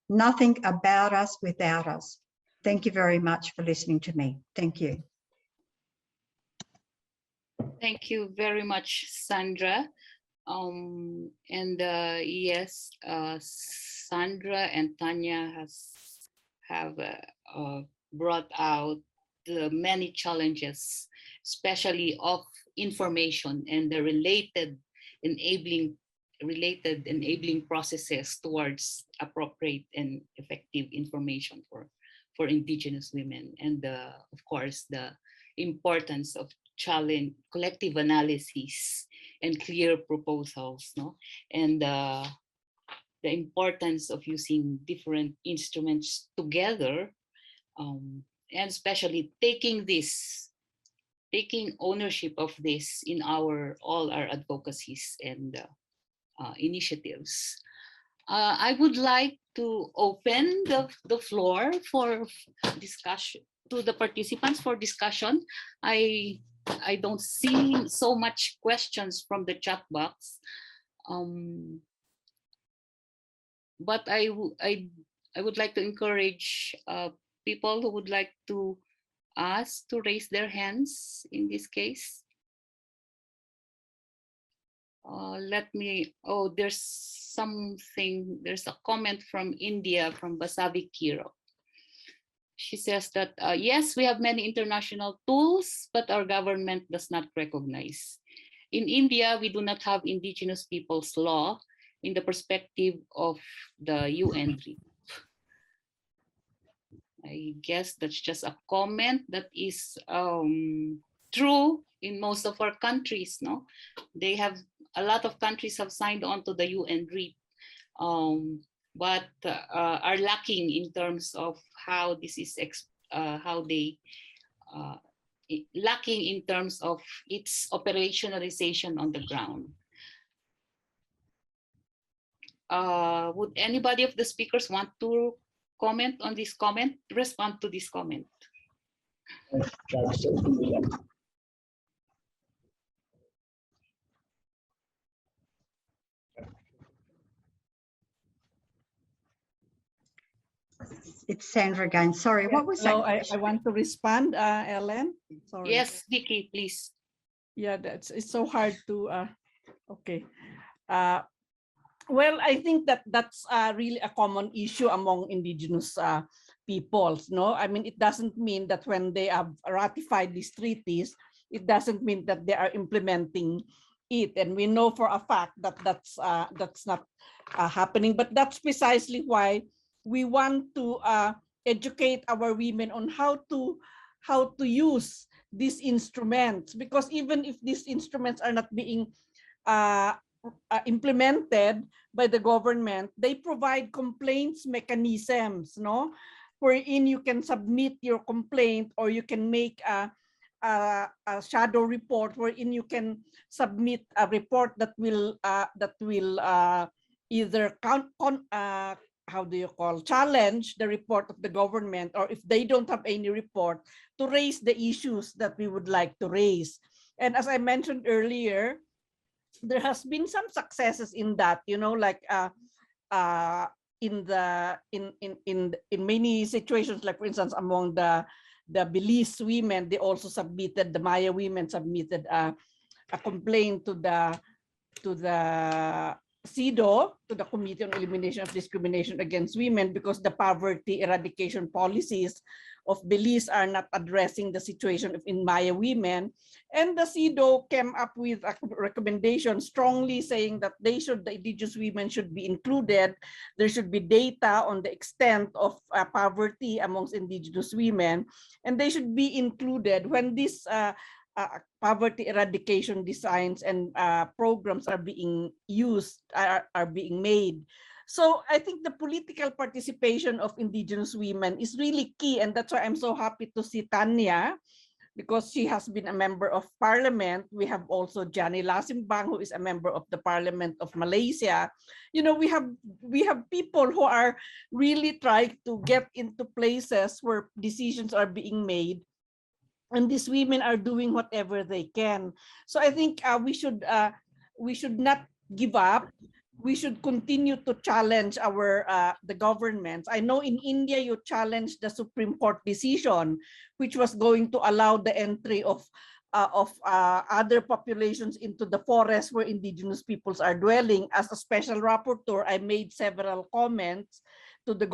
Nothing about us without us. Thank you very much for listening to me. Thank you. Thank you very much, Sandra. Yes, Sandra and Tanya have brought out the many challenges, especially of information and the related enabling processes towards appropriate and effective information for Indigenous women, and of course the importance of collective analysis and clear proposals, no? And the importance of using different instruments together, and especially taking ownership of this in all our advocacies and initiatives. I would like to open the floor for discussion to the participants for discussion. I don't see so much questions from the chat box, but I would like to encourage people who would like to ask to raise their hands in this case. There's a comment from India, from Basavi Kiro. She says that, yes, we have many international tools, but our government does not recognize. In India, we do not have Indigenous people's law in the perspective of the UN. I guess that's just a comment that is true in most of our countries, no? A lot of countries have signed on to the UN REAP, but are lacking in terms of how this is, lacking in terms of its operationalization on the ground. Would anybody of the speakers want to comment on this comment, respond to this comment? It's Sandra again. Sorry, what was that? I want to respond, Ellen. Sorry. Yes, Vicky, please. Yeah, it's so hard to. Okay. Well, I think that's really a common issue among Indigenous peoples. No, I mean, it doesn't mean that when they have ratified these treaties, it doesn't mean that they are implementing it. And we know for a fact that that's not happening. But that's precisely why we want to educate our women on how to use these instruments, because even if these instruments are not being implemented by the government, they provide complaints mechanisms, no, wherein you can submit your complaint, or you can make a shadow report wherein you can submit a report that will either challenge the report of the government, or if they don't have any report, to raise the issues that we would like to raise. And as I mentioned earlier, there has been some successes in that, you know, like in many situations, like for instance, among the Belize women, they also submitted, the Maya women submitted a complaint to the CEDAW, to the Committee on Elimination of Discrimination Against Women, because the poverty eradication policies of Belize are not addressing the situation of Maya women. And the CEDAW came up with a recommendation strongly saying that the indigenous women should be included. There should be data on the extent of poverty amongst indigenous women, and they should be included when these poverty eradication designs and programs are being used, are being made. So I think the political participation of indigenous women is really key, and that's why I'm so happy to see Tanya, because she has been a member of parliament. We have also Johnny Lasimbang, who is a member of the Parliament of Malaysia. You know, we have people who are really trying to get into places where decisions are being made, and these women are doing whatever they can. So I think we should not give up. We should continue to challenge the governments. I know in India you challenged the Supreme Court decision, which was going to allow the entry of other populations into the forest where indigenous peoples are dwelling. As a special rapporteur, I made several comments to the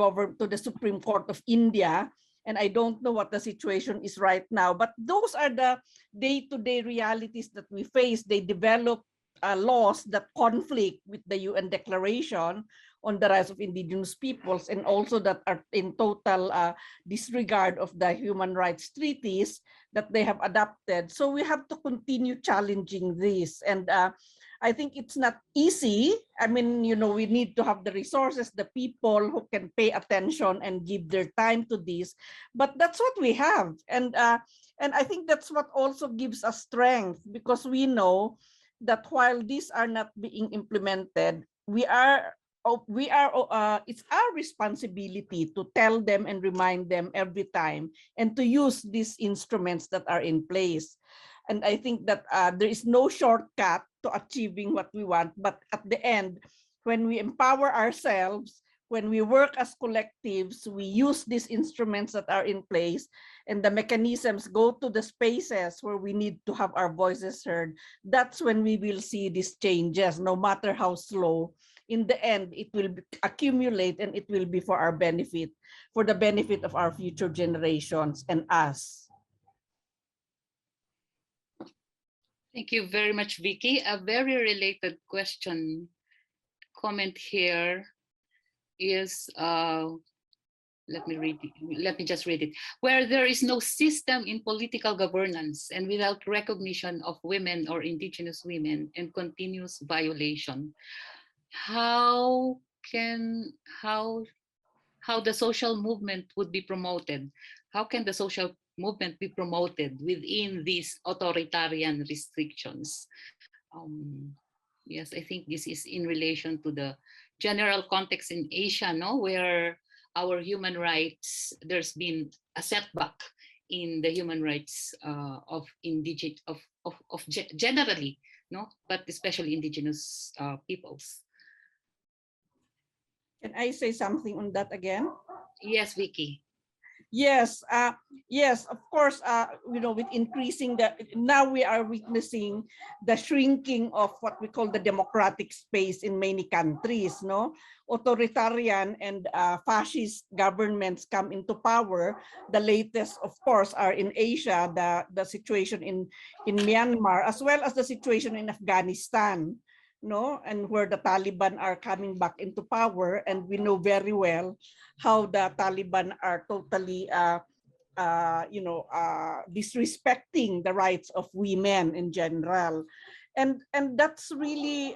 Supreme Court of India. And I don't know what the situation is right now, but those are the day-to-day realities that we face. They develop laws that conflict with the UN Declaration on the Rights of Indigenous Peoples, and also that are in total disregard of the human rights treaties that they have adopted. So we have to continue challenging this. And I think it's not easy. I mean, you know, we need to have the resources, the people who can pay attention and give their time to this. But that's what we have. And I think that's what also gives us strength, because we know that while these are not being implemented, it's our responsibility to tell them and remind them every time, and to use these instruments that are in place. And I think that there is no shortcut to achieving what we want. But at the end, when we empower ourselves, when we work as collectives, we use these instruments that are in place, and the mechanisms go to the spaces where we need to have our voices heard. That's when we will see these changes, no matter how slow. In the end, it will accumulate, and it will be for our benefit, for the benefit of our future generations and us. Thank you very much, Vicky. A very related comment here is, let me just read it. Where there is no system in political governance and without recognition of women or indigenous women and continuous violation, how the social movement would be promoted? How can the social movement be promoted within these authoritarian restrictions? Yes, I think this is in relation to the general context in Asia, no, where our human rights, there's been a setback in the human rights of generally, no, but especially indigenous peoples. Can I say something on that again? Yes, Vicky. Yes, yes, of course, you know, with increasing now we are witnessing the shrinking of what we call the democratic space in many countries, no? Authoritarian and fascist governments come into power. The latest, of course, are in Asia, the situation in Myanmar, as well as the situation in Afghanistan, no, and where the Taliban are coming back into power, and we know very well how the Taliban are totally, disrespecting the rights of women in general, and that's really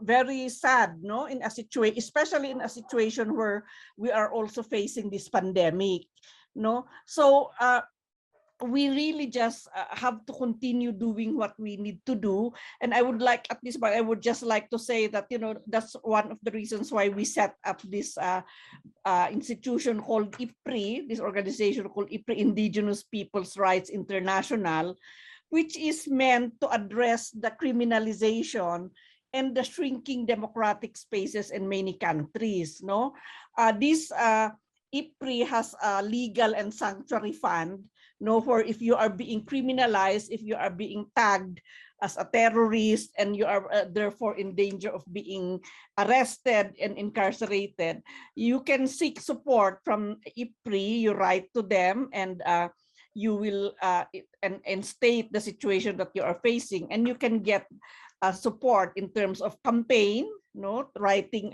very sad, no, in a situation, especially in a situation where we are also facing this pandemic, no. So we really just have to continue doing what we need to do. And I would like, at this point, I would just like to say that, you know, that's one of the reasons why we set up this institution called IPRI, this organization called IPRI, Indigenous Peoples' Rights International, which is meant to address the criminalization and the shrinking democratic spaces in many countries, no? This IPRI has a legal and sanctuary fund, no, where if you are being criminalized, if you are being tagged as a terrorist and you are therefore in danger of being arrested and incarcerated, you can seek support from IPRI. You write to them and you will and state the situation that you are facing, and you can get support in terms of campaign, writing,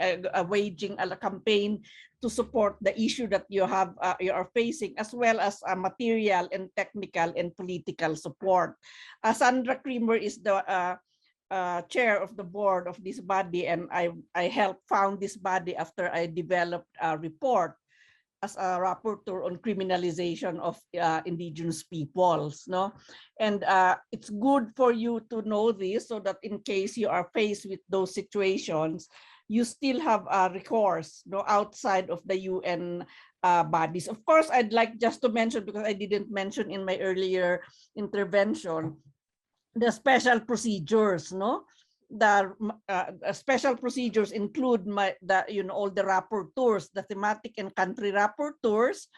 waging a campaign to support the issue that you have you are facing, as well as material and technical and political support. Sandra Creamer is the chair of the board of this body, and I helped found this body after I developed a report as a rapporteur on criminalization of indigenous peoples, and it's good for you to know this, so that in case you are faced with those situations, you still have a recourse, outside of the UN bodies. Of course, I'd like just to mention, because I didn't mention in my earlier intervention, the special procedures, The special procedures include all the rapporteurs, the thematic and country rapporteurs,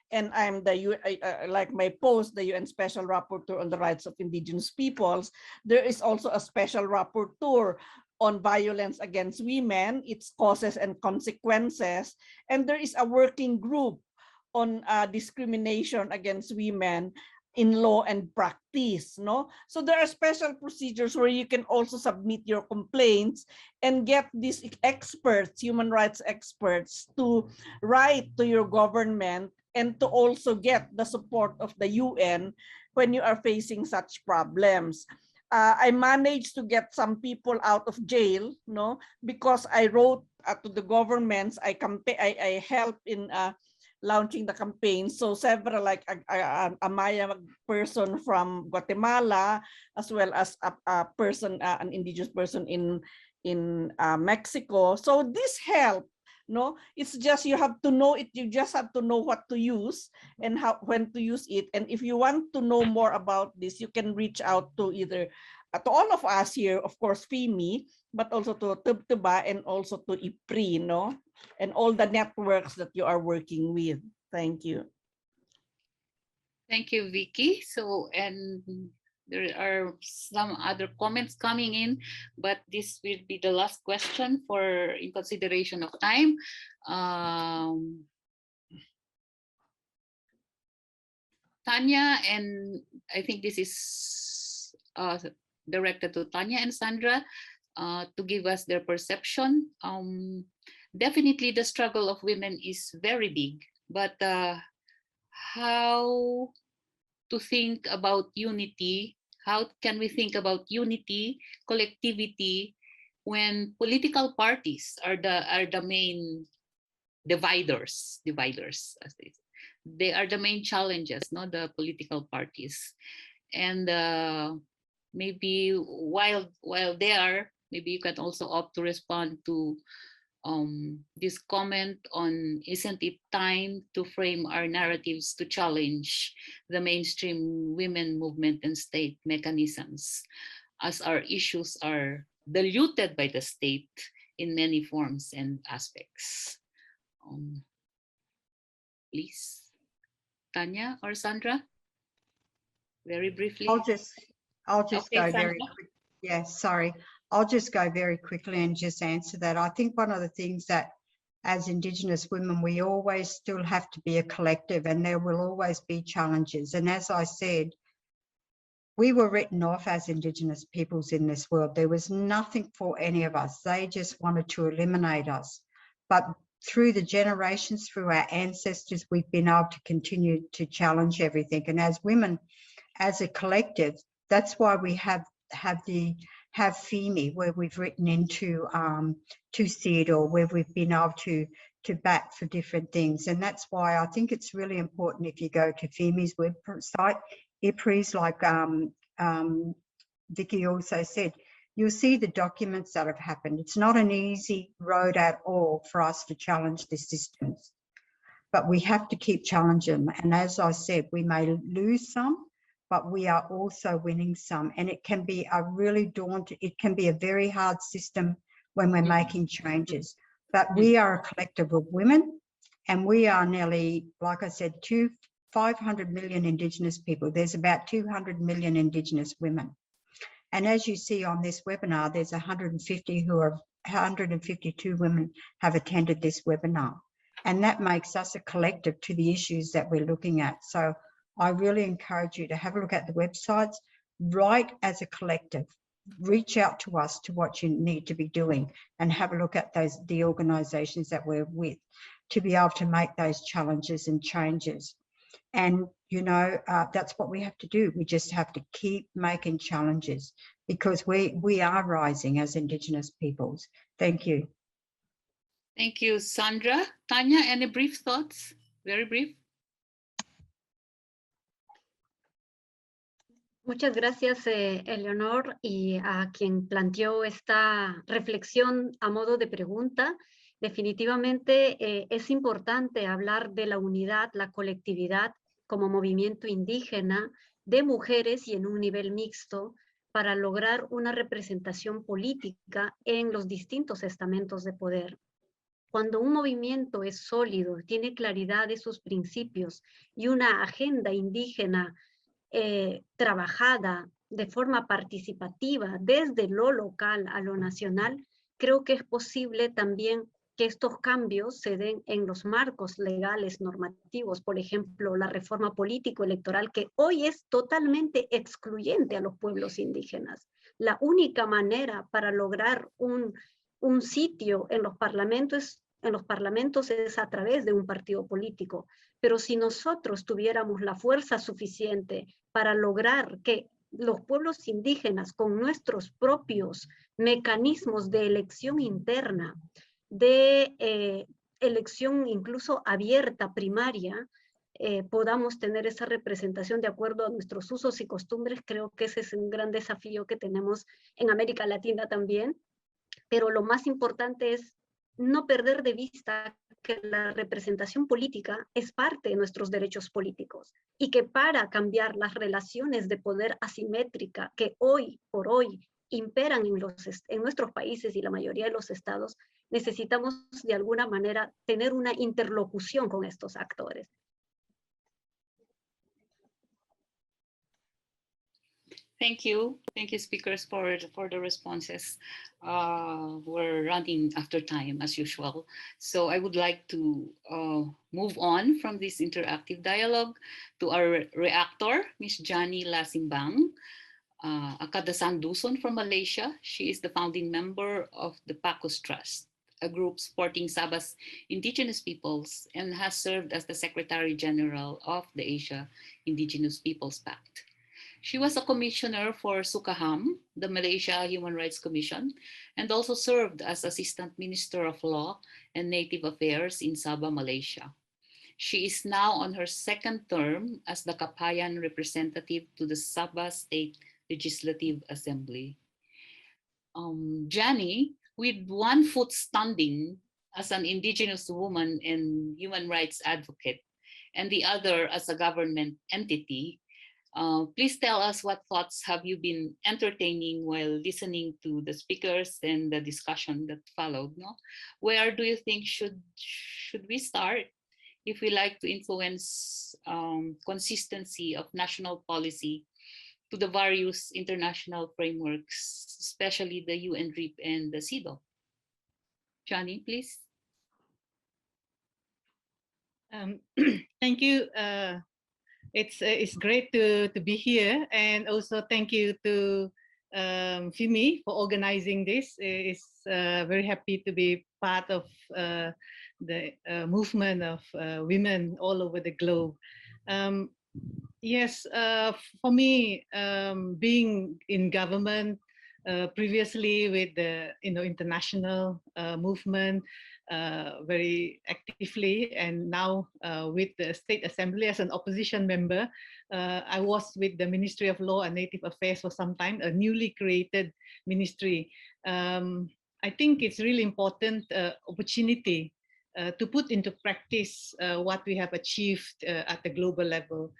and I'm the like my post, the UN Special Rapporteur on the Rights of Indigenous Peoples. There is also a special rapporteur on violence against women, its causes and consequences, and there is a working group on discrimination against women in law and practice, So there are special procedures where you can also submit your complaints and get these experts, human rights experts, to write to your government and to also get the support of the UN when you are facing such problems. I managed to get some people out of jail, because I wrote to the governments. I helped in launching the campaign. So several, like a Maya person from Guatemala, as well as a person, an indigenous person in Mexico. So this helped. It's just you have to know it. You just have to know what to use and when to use it. And if you want to know more about this, you can reach out to either to all of us here, of course, FIMI, but also to Tubtuba and also to IPRI, and all the networks that you are working with. Thank you. Thank you, Vicky. So, and there are some other comments coming in, but this will be the last question in consideration of time. Tanya, and I think this is directed to Tanya and Sandra to give us their perception. Definitely the struggle of women is very big, but how to think about unity? How can we think about unity, collectivity, when political parties are the main dividers, as they say. They are the main challenges, not the political parties. And maybe while they are, maybe you can also opt to respond to this comment on, isn't it time to frame our narratives to challenge the mainstream women movement and state mechanisms, as our issues are diluted by the state in many forms and aspects? Please, Tanya or Sandra, very briefly. I'll just Okay, go Sandra. very quick. Yeah, sorry. I'll just go very quickly and just answer that. I think one of the things that as Indigenous women, we always still have to be a collective, and there will always be challenges. And as I said, we were written off as Indigenous peoples in this world. There was nothing for any of us. They just wanted to eliminate us. But through the generations, through our ancestors, we've been able to continue to challenge everything. And as women, as a collective, that's why we have FIMI, where we've written into to SID, or where we've been able to bat for different things. And that's why I think it's really important, if you go to FIMI's website, IPRI's, like Vicky also said, you'll see the documents that have happened. It's not an easy road at all for us to challenge the systems, but we have to keep challenging them. And as I said, we may lose some, but we are also winning some. And it can be a really daunting, it can be a very hard system when we're making changes. But we are a collective of women, and we are nearly, like I said, 500 million Indigenous people. There's about 200 million Indigenous women. And as you see on this webinar, there's 152 women have attended this webinar. And that makes us a collective to the issues that we're looking at. So I really encourage you to have a look at the websites, write as a collective, reach out to us to what you need to be doing, and have a look at the organisations that we're with to be able to make those challenges and changes. And, you know, that's what we have to do. We just have to keep making challenges because we are rising as Indigenous peoples. Thank you. Thank you, Sandra. Tanya, any brief thoughts? Very brief. Muchas gracias, Eleonor, y a quien planteó esta reflexión a modo de pregunta. Definitivamente es importante hablar de la unidad, la colectividad como movimiento indígena de mujeres y en un nivel mixto para lograr una representación política en los distintos estamentos de poder. Cuando un movimiento es sólido, tiene claridad de sus principios y una agenda indígena trabajada de forma participativa desde lo local a lo nacional, creo que es posible también que estos cambios se den en los marcos legales normativos, por ejemplo, la reforma político-electoral que hoy es totalmente excluyente a los pueblos indígenas. La única manera para lograr un sitio en los parlamentos es a través de un partido político. Pero si nosotros tuviéramos la fuerza suficiente para lograr que los pueblos indígenas con nuestros propios mecanismos de elección interna, de elección incluso abierta, primaria, podamos tener esa representación de acuerdo a nuestros usos y costumbres, creo que ese es un gran desafío que tenemos en América Latina también. Pero lo más importante es no perder de vista que la representación política es parte de nuestros derechos políticos y que para cambiar las relaciones de poder asimétrica que hoy por hoy imperan en nuestros países y la mayoría de los estados, necesitamos de alguna manera tener una interlocución con estos actores. Thank you, speakers, for the responses. We're running after time as usual, so I would like to move on from this interactive dialogue to our reactor, Ms. Jani Lasimbang, a Kadasan Dusun from Malaysia. She is the founding member of the PACUS Trust, a group supporting Sabah's indigenous peoples, and has served as the Secretary General of the Asia Indigenous Peoples Pact. She was a commissioner for Sukaham, the Malaysia Human Rights Commission, and also served as Assistant Minister of Law and Native Affairs in Sabah, Malaysia. She is now on her second term as the Kapayan representative to the Sabah State Legislative Assembly. Jani, with one foot standing as an indigenous woman and human rights advocate, and the other as a government entity, please tell us what thoughts have you been entertaining while listening to the speakers and the discussion that followed. No? Where do you think should we start if we like to influence consistency of national policy to the various international frameworks, especially the UNRIP and the CEDAW? Johnny, please. Thank you. It's great to be here, and also thank you to FIMI for organizing this. It's very happy to be part of the movement of women all over the globe. Yes, for me, being in government previously with the international movement very actively, and now with the State Assembly as an opposition member, I was with the Ministry of Law and Native Affairs for some time, a newly created ministry. I think it's really important opportunity to put into practice what we have achieved at the global level.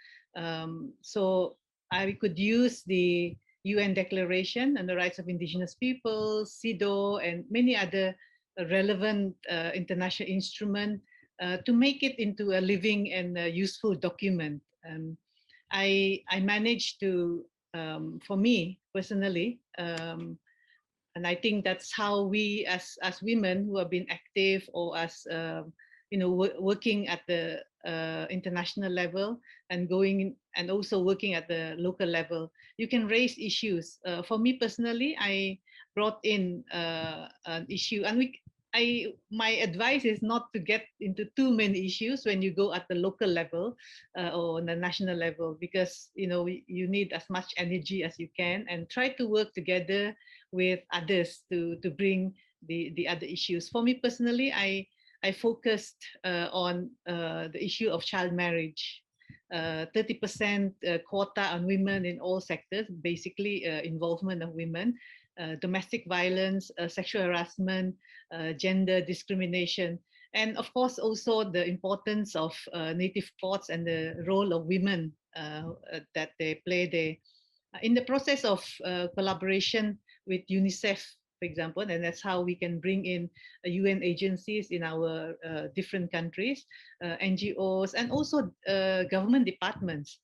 So I could use the UN Declaration on the Rights of Indigenous Peoples, CEDAW, and many other relevant international instruments to make it into a living and useful document. I managed to for me personally, and I think that's how we as women who have been active, or as working at the international level and and also working at the local level, you can raise issues. For me personally, I brought in an issue, and my advice is not to get into too many issues when you go at the local level or on the national level, because you need as much energy as you can, and try to work together with others to bring the other issues. For me personally, I focused on the issue of child marriage. 30% quota on women in all sectors, basically involvement of women, domestic violence, sexual harassment, gender discrimination, and of course also the importance of native courts and the role of women that they play there. In the process of collaboration with UNICEF, for example, and that's how we can bring in UN agencies in our different countries, NGOs, and also government departments.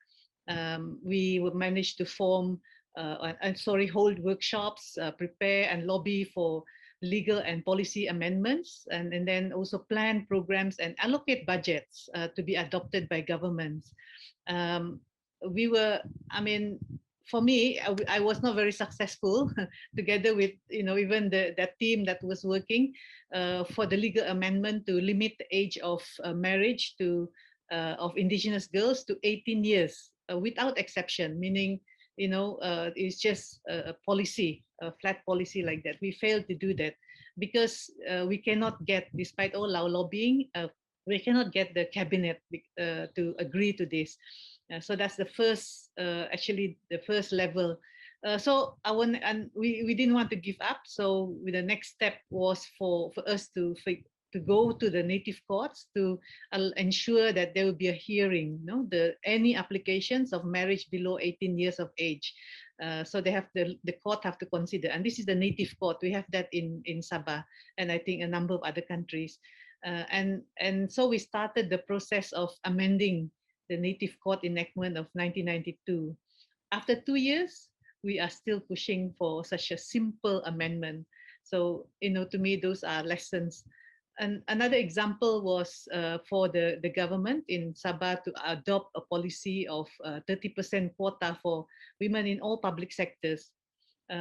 We would manage to form, hold workshops, prepare and lobby for legal and policy amendments, and then also plan programs and allocate budgets to be adopted by governments. For me, I was not very successful together with even that team that was working for the legal amendment to limit the age of marriage of Indigenous girls to 18 years without exception, meaning it's just a policy, a flat policy like that. We failed to do that because we cannot get, despite all our lobbying, we cannot get the cabinet to agree to this. So that's the first, actually the first level. So we didn't want to give up. So the next step was for us to go to the native courts to ensure that there will be a hearing. Any applications of marriage below 18 years of age. So they have the court have to consider, and this is the native court. We have that in Sabah, and I think a number of other countries. And so we started the process of amending the Native Court enactment of 1992. After 2 years, we are still pushing for such a simple amendment. So, to me, those are lessons. And another example was for the government in Sabah to adopt a policy of 30% quota for women in all public sectors.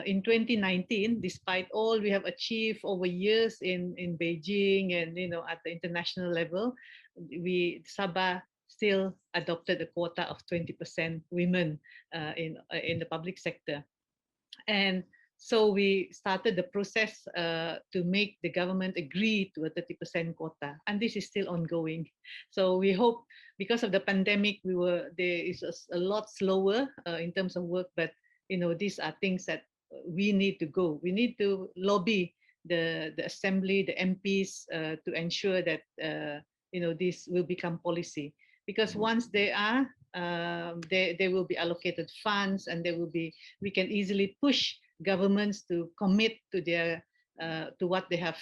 In 2019, despite all we have achieved over years in Beijing and at the international level, Sabah still adopted a quota of 20% women in the public sector. And so we started the process to make the government agree to a 30% quota, and this is still ongoing. So we hope, because of the pandemic, there is a lot slower in terms of work, but these are things that we need to go. We need to lobby the assembly, the MPs to ensure that this will become policy. Because once they are, they will be allocated funds, and we can easily push governments to commit to their to what they have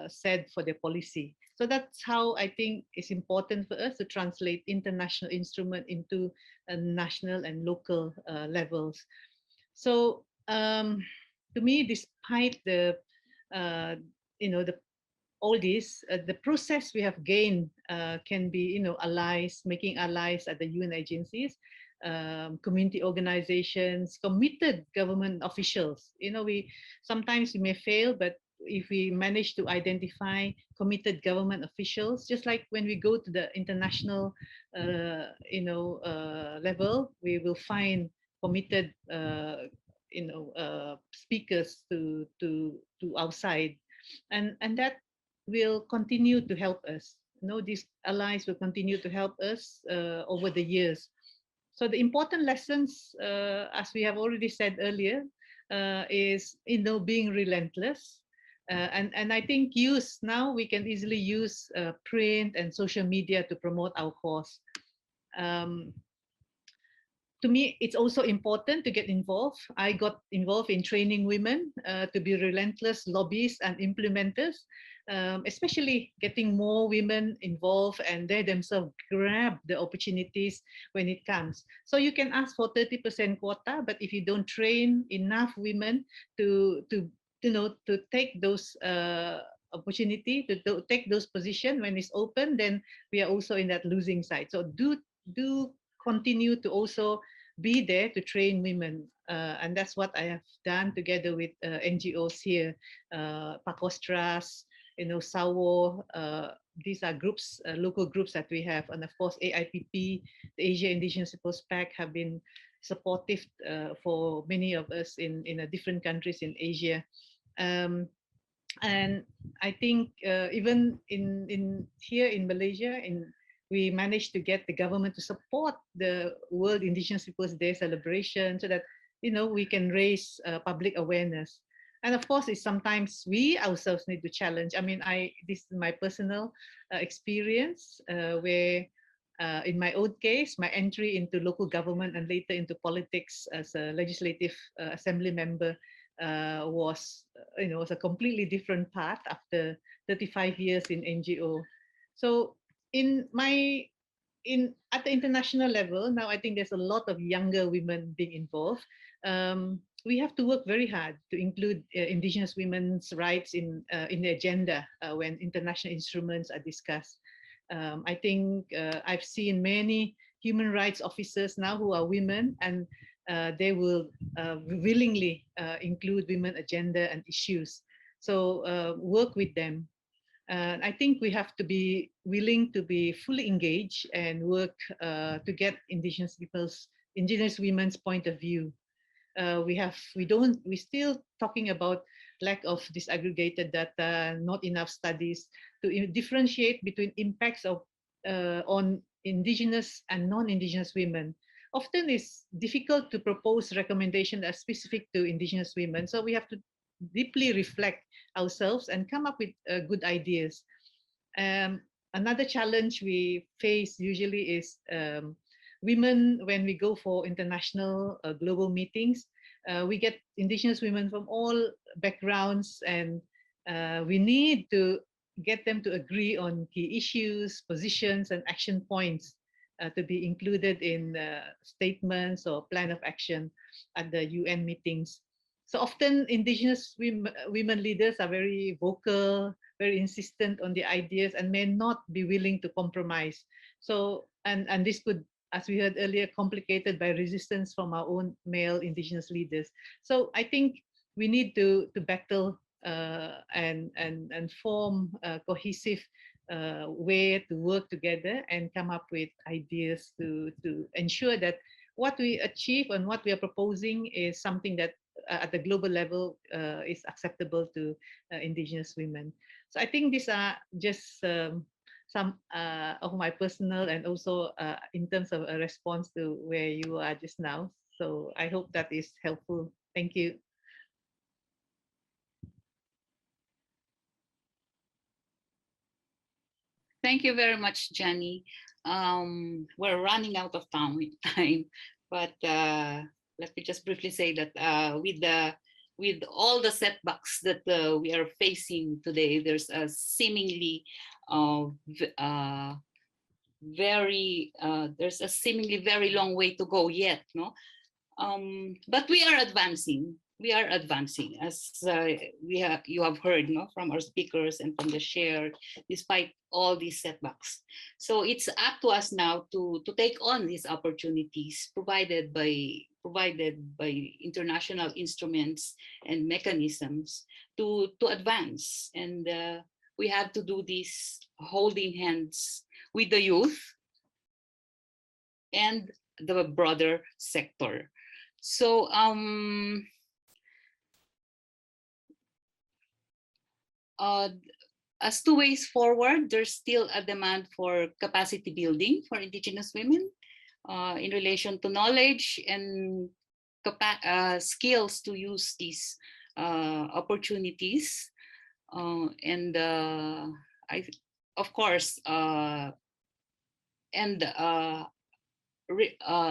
said for their policy. So that's how I think it's important for us to translate international instrument into national and local levels. So to me, despite all this, the process we have gained can be, allies, making allies at the UN agencies, community organizations, committed government officials. Sometimes we may fail, but if we manage to identify committed government officials, just like when we go to the international, level, we will find committed, speakers to our side, and that will continue to help us. These allies will continue to help us over the years. So the important lessons, as we have already said earlier, is being relentless. And I think now we can easily use print and social media to promote our cause. To me, it's also important to get involved. I got involved in training women to be relentless lobbyists and implementers. especially getting more women involved and they themselves grab the opportunities when it comes. So you can ask for 30% quota, but if you don't train enough women to to take those opportunity to take those positions when it's open, then we are also in that losing side. So do continue to also be there to train women. And that's what I have done together with NGOs here, Pakostras, SAWO. These are groups, local groups that we have. And of course, AIPP, the Asia Indigenous Peoples Pact, have been supportive for many of us in different countries in Asia. And I think even in here in Malaysia, we managed to get the government to support the World Indigenous Peoples Day celebration so that we can raise public awareness. And of course, it's sometimes we ourselves need to challenge. I mean, this is my personal experience where in my own case, my entry into local government and later into politics as a legislative assembly member was a completely different path after 35 years in NGO. So at the international level now, I think there's a lot of younger women being involved. We have to work very hard to include Indigenous women's rights in the agenda when international instruments are discussed. I think I've seen many human rights officers now who are women, and they will willingly include women agenda and issues. So work with them. I think we have to be willing to be fully engaged and work to get Indigenous women's point of view. We're still talking about lack of disaggregated data, not enough studies to differentiate between impacts of on Indigenous and non-Indigenous women. Often it's difficult to propose recommendations that are specific to Indigenous women. So we have to deeply reflect ourselves and come up with good ideas. Another challenge we face usually is women, when we go for international global meetings, we get Indigenous women from all backgrounds, and we need to get them to agree on key issues, positions, and action points to be included in statements or plan of action at the UN meetings. So often Indigenous women leaders are very vocal, very insistent on the ideas, and may not be willing to compromise. So, and this could, as we heard earlier, complicated by resistance from our own male Indigenous leaders. So I think we need to battle and form a cohesive way to work together and come up with ideas to ensure that what we achieve and what we are proposing is something that at the global level is acceptable to Indigenous women. So I think these are just some of my personal and also in terms of a response to where you are just now. So I hope that is helpful. Thank you. Thank you very much, Jenny. We're running out of time, but let me just briefly say that with all the setbacks that we are facing today, there's a seemingly there's a seemingly very long way to go yet, no? But we are advancing. We are advancing, as you have heard, no, from our speakers and from the share, despite all these setbacks. So it's up to us now to take on these opportunities provided by international instruments and mechanisms to advance. And we have to do this holding hands with the youth and the broader sector. So as two ways forward, there's still a demand for capacity building for Indigenous women in relation to knowledge and skills to use these opportunities. And of course,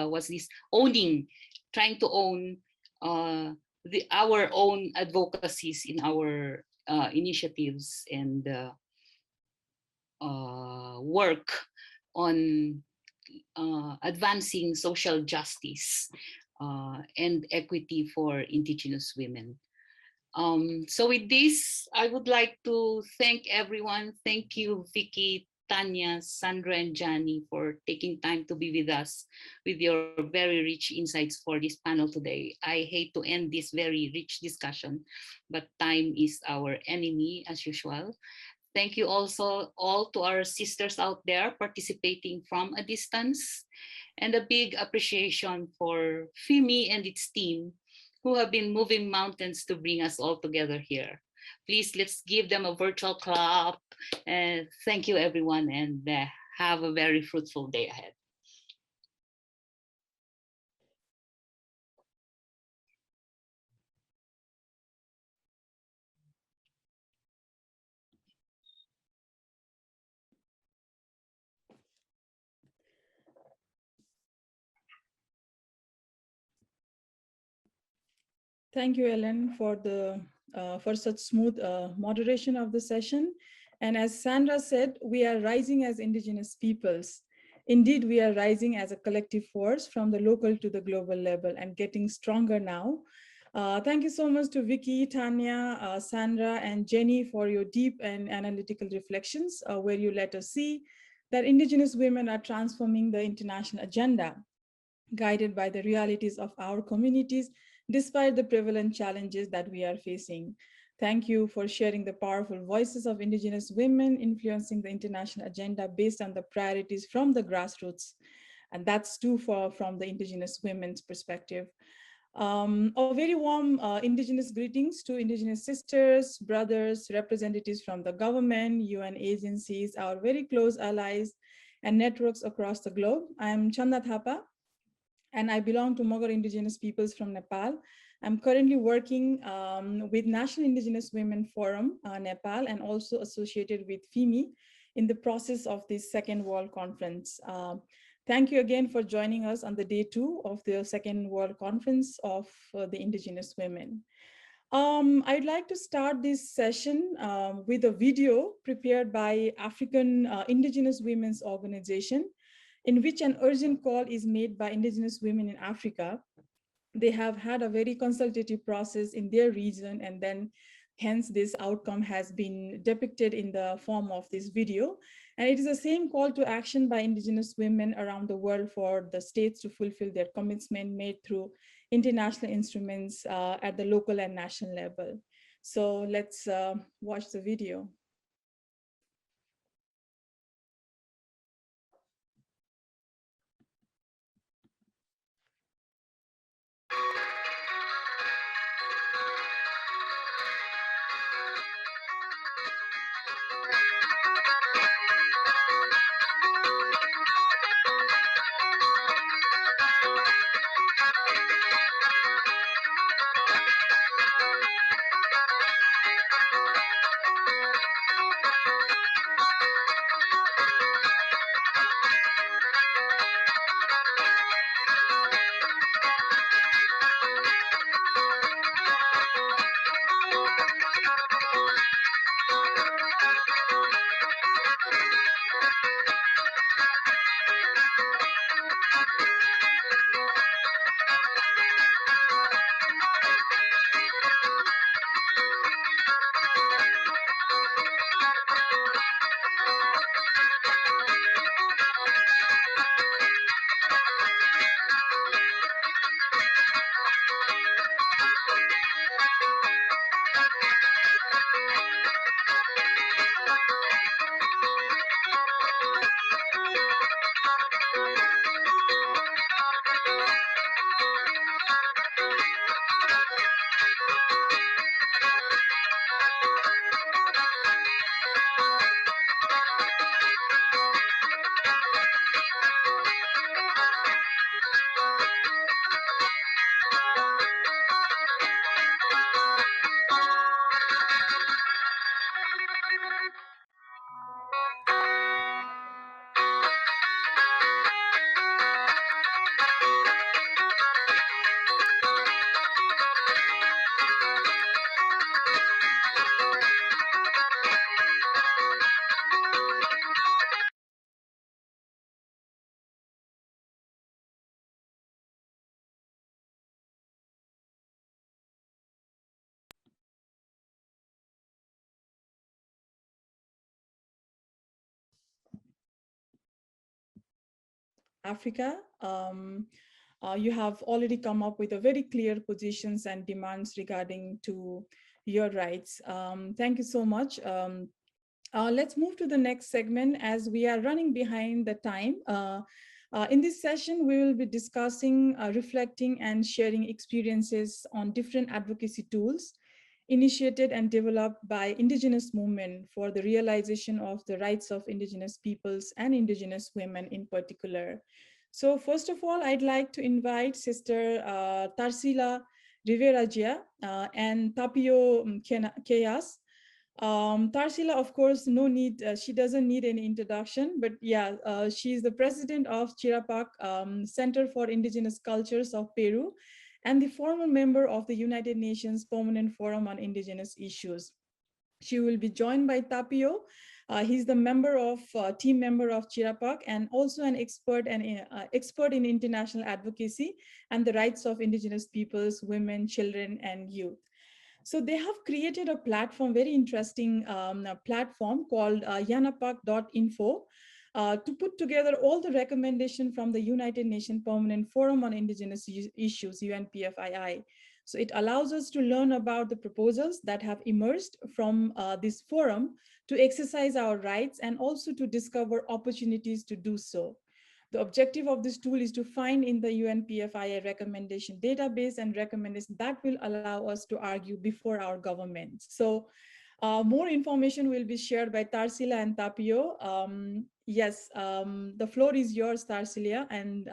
what's this? Trying to own our own advocacies in our initiatives and work on advancing social justice and equity for Indigenous women. So with this, I would like to thank everyone. Thank you, Vicky, Tanya, Sandra, and Johnny for taking time to be with us with your very rich insights for this panel today. I hate to end this very rich discussion, but time is our enemy as usual. Thank you also all to our sisters out there participating from a distance, and a big appreciation for FIMI and its team who have been moving mountains to bring us all together here. Please, let's give them a virtual clap. And thank you, everyone, and have a very fruitful day ahead. Thank you, Ellen, for such smooth moderation of the session. And as Sandra said, we are rising as Indigenous peoples. Indeed, we are rising as a collective force from the local to the global level and getting stronger now. Thank you so much to Vicky, Tanya, Sandra, and Jenny for your deep and analytical reflections, where you let us see that Indigenous women are transforming the international agenda, guided by the realities of our communities, despite the prevalent challenges that we are facing. Thank you for sharing the powerful voices of Indigenous women influencing the international agenda based on the priorities from the grassroots. And that's too far from the Indigenous women's perspective. A very warm Indigenous greetings to Indigenous sisters, brothers, representatives from the government, UN agencies, our very close allies, and networks across the globe. I'm Chanda Thapa, and I belong to Mogar Indigenous peoples from Nepal. I'm currently working with National Indigenous Women Forum, Nepal, and also associated with FIMI in the process of this Second World Conference. Thank you again for joining us on the day 2 of the Second World Conference of the Indigenous Women. I'd like to start this session with a video prepared by African Indigenous Women's Organization, in which an urgent call is made by Indigenous women in Africa. They have had a very consultative process in their region, and then hence this outcome has been depicted in the form of this video. And it is the same call to action by Indigenous women around the world for the states to fulfill their commitment made through international instruments at the local and national level. So let's watch the video. Africa. You have already come up with a very clear positions and demands regarding to your rights. Thank you so much. Let's move to the next segment as we are running behind the time. In this session, we will be discussing, reflecting and sharing experiences on different advocacy tools initiated and developed by Indigenous movement for the realization of the rights of Indigenous peoples and Indigenous women in particular. So first of all, I'd like to invite Sister Tarsila Rivera-Gia and Tapio Keyas. Tarsila, of course, no need, she doesn't need any introduction, but yeah, she's the president of Chirapac Center for Indigenous Cultures of Peru and the former member of the United Nations Permanent Forum on Indigenous Issues. She will be joined by Tapio. He's the team member of Chirapac and also an expert in international advocacy and the rights of Indigenous peoples, women, children, and youth. So they have created a platform, very interesting platform called yanapac.info to put together all the recommendations from the United Nations Permanent Forum on Indigenous Issues, UNPFII. So it allows us to learn about the proposals that have emerged from this forum to exercise our rights and also to discover opportunities to do so. The objective of this tool is to find in the UNPFII recommendation database and recommendations that will allow us to argue before our governments. So more information will be shared by Tarsila and Tapio. Yes, the floor is yours, Tarsila, and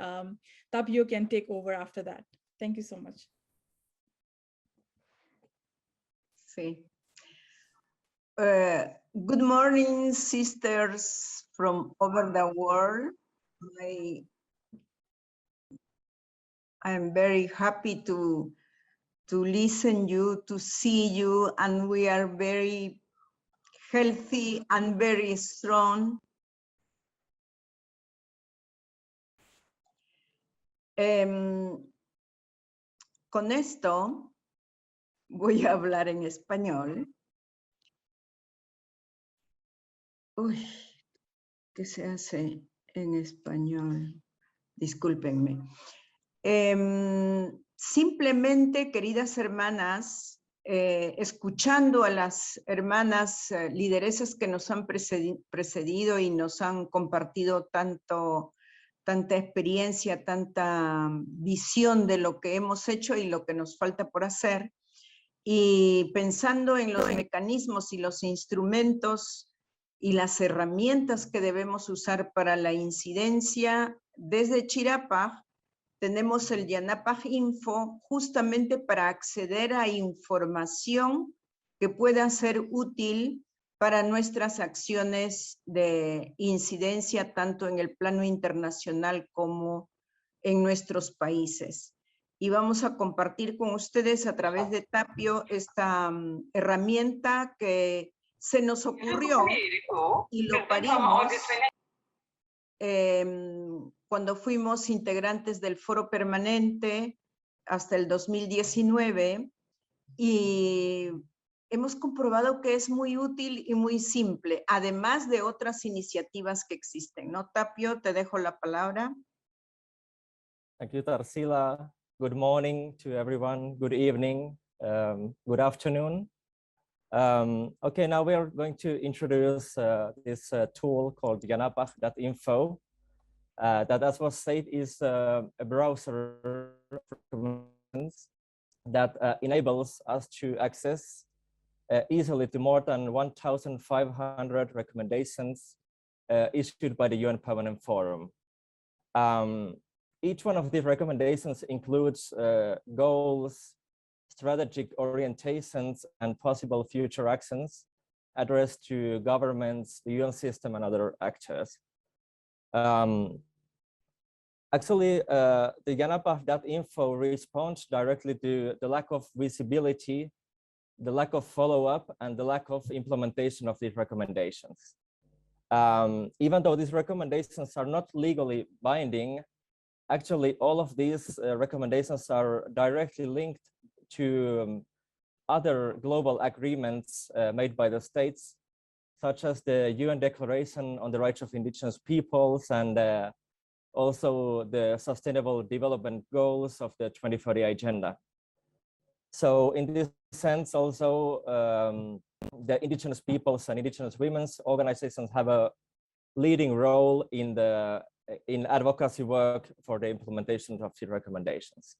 Tapio can take over after that. Thank you so much. Sí. Good morning, sisters from over the world. I am very happy to listen you, to see you, and we are very healthy and very strong. Con esto voy a hablar en español. Uy, ¿qué se hace en español? Discúlpenme. Simplemente, queridas hermanas, escuchando a las hermanas lideresas que nos han precedido y nos han compartido tanta experiencia, tanta visión de lo que hemos hecho y lo que nos falta por hacer, y pensando en los mecanismos y los instrumentos y las herramientas que debemos usar para la incidencia, desde Chirapac tenemos el Yanapac Info justamente para acceder a información que pueda ser útil para nuestras acciones de incidencia tanto en el plano internacional como en nuestros países. Y vamos a compartir con ustedes a través de Tapio esta herramienta que se nos ocurrió y lo parimos cuando fuimos integrantes del Foro Permanente hasta el 2019 y hemos comprobado que es muy útil y muy simple, además de otras iniciativas que existen, ¿no? Tapio, te dejo la palabra. Thank you, Tarsila. Good morning to everyone. Good evening. Good afternoon. Okay, now we are going to introduce this tool called yanapac.info. That, as was said, is a browser that enables us to access easily to more than 1,500 recommendations issued by the UN Permanent Forum. Each one of these recommendations includes goals, strategic orientations, and possible future actions addressed to governments, the UN system, and other actors. Actually, the yanapac.info responds directly to the lack of visibility, the lack of follow-up, and the lack of implementation of these recommendations. Even though these recommendations are not legally binding, actually all of these recommendations are directly linked to other global agreements made by the states, such as the UN Declaration on the Rights of Indigenous Peoples and also the Sustainable Development Goals of the 2030 Agenda. So in this sense, also the indigenous peoples and indigenous women's organizations have a leading role in advocacy work for the implementation of the recommendations.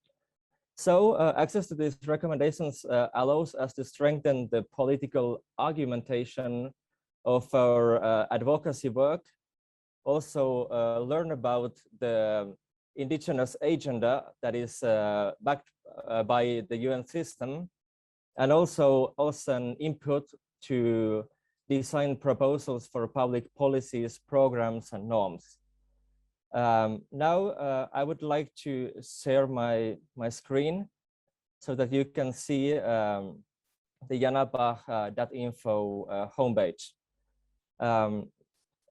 So access to these recommendations allows us to strengthen the political argumentation of our advocacy work, also learn about the indigenous agenda that is backed by the UN system, and also an input to design proposals for public policies, programs, and norms. Now I would like to share my screen so that you can see the yanapah.info homepage.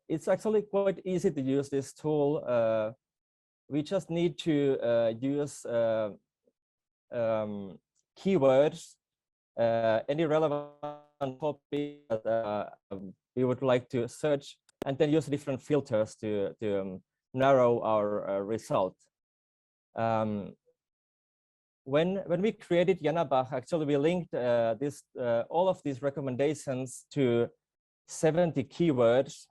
It's actually quite easy to use this tool. We just need to use keywords, any relevant topic that we would like to search, and then use different filters to narrow our result. When we created Yanapah, actually we linked all of these recommendations to 70 keywords,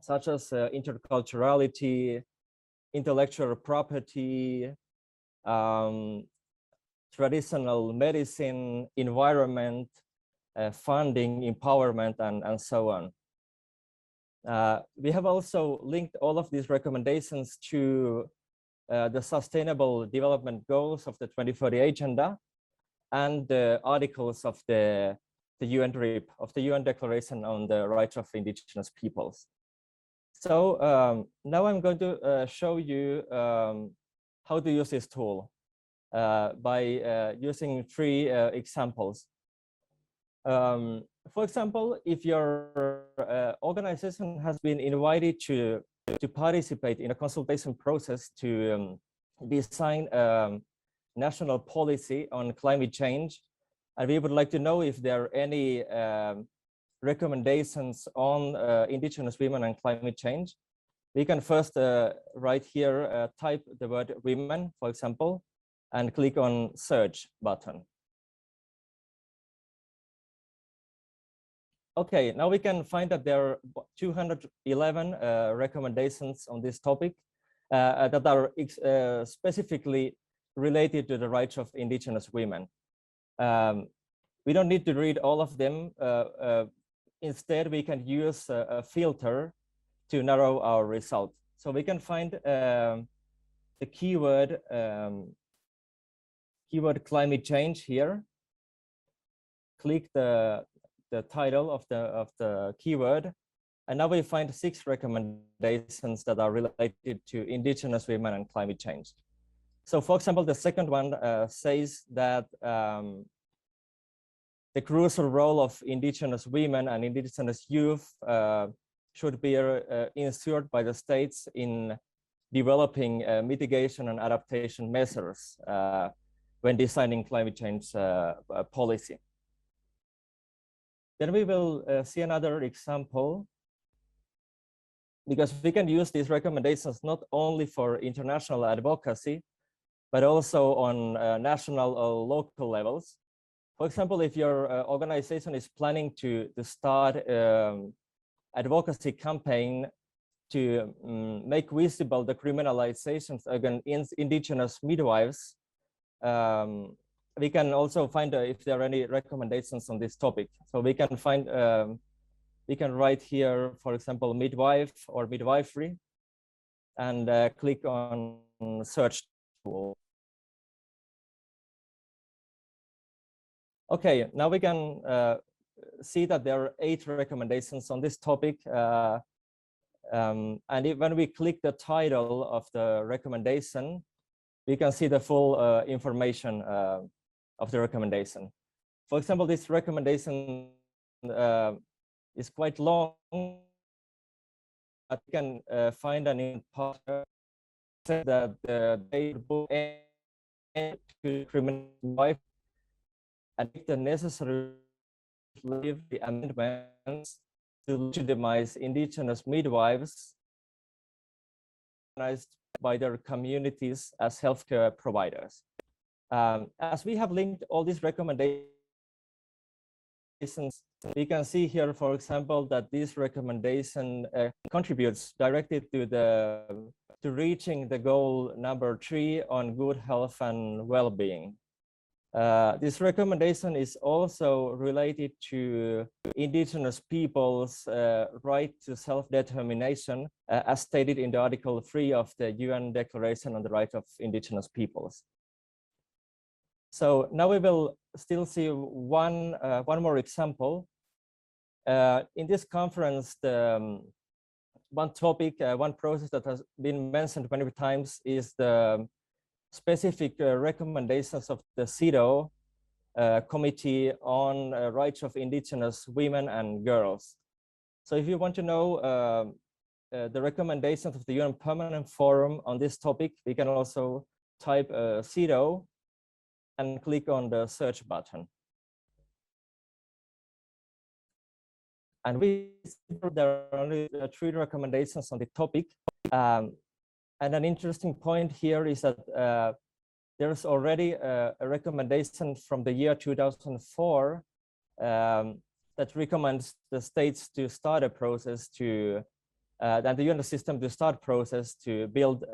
such as interculturality, intellectual property, traditional medicine, environment, funding, empowerment, and so on. We have also linked all of these recommendations to the Sustainable Development Goals of the 2030 Agenda and the articles of the UN DRIP, of the UN Declaration on the Rights of Indigenous Peoples. So now I'm going to show you how to use this tool by using 3 examples. For example, if your organization has been invited to participate in a consultation process to design national policy on climate change, and we would like to know if there are any recommendations on indigenous women and climate change, we can first right here type the word women, for example, and click on search button. Okay, now we can find that there are 211 recommendations on this topic that are specifically related to the rights of indigenous women. We don't need to read all of them. Instead, we can use a filter to narrow our result. So we can find the keyword climate change here. Click the title of the keyword, and now we find 6 recommendations that are related to indigenous women and climate change. So for example, the second one says that the crucial role of indigenous women and indigenous youth should be ensured by the states in developing mitigation and adaptation measures when designing climate change policy. Then we will see another example, because we can use these recommendations not only for international advocacy, but also on national or local levels. For example, if your organization is planning to start advocacy campaign to make visible the criminalizations against indigenous midwives, we can also find if there are any recommendations on this topic. So we can find, we can write here, for example, midwife or midwifery, and click on search tool. Okay, now we can see that there are 8 recommendations on this topic. And when we click the title of the recommendation, we can see the full information of the recommendation. For example, this recommendation is quite long. I can find an important part that they book to criminal wife and make the necessary the amendments to legitimize indigenous midwives recognized by their communities as healthcare providers. As we have linked all these recommendations, we can see here, for example, that this recommendation contributes directly to reaching the goal number 3 on good health and well-being. This recommendation is also related to Indigenous peoples' right to self-determination, as stated in the Article 3 of the UN Declaration on the Right of Indigenous Peoples. So now we will still see one more example. In this conference, one topic, one process that has been mentioned many times is the specific recommendations of the CEDAW Committee on Rights of Indigenous Women and Girls. So if you want to know the recommendations of the UN Permanent Forum on this topic, we can also type CEDAW and click on the search button. And there are only 3 recommendations on the topic. And an interesting point here is that there is already a recommendation from the year 2004 that recommends the states to start a process to, and the UN system to start process to build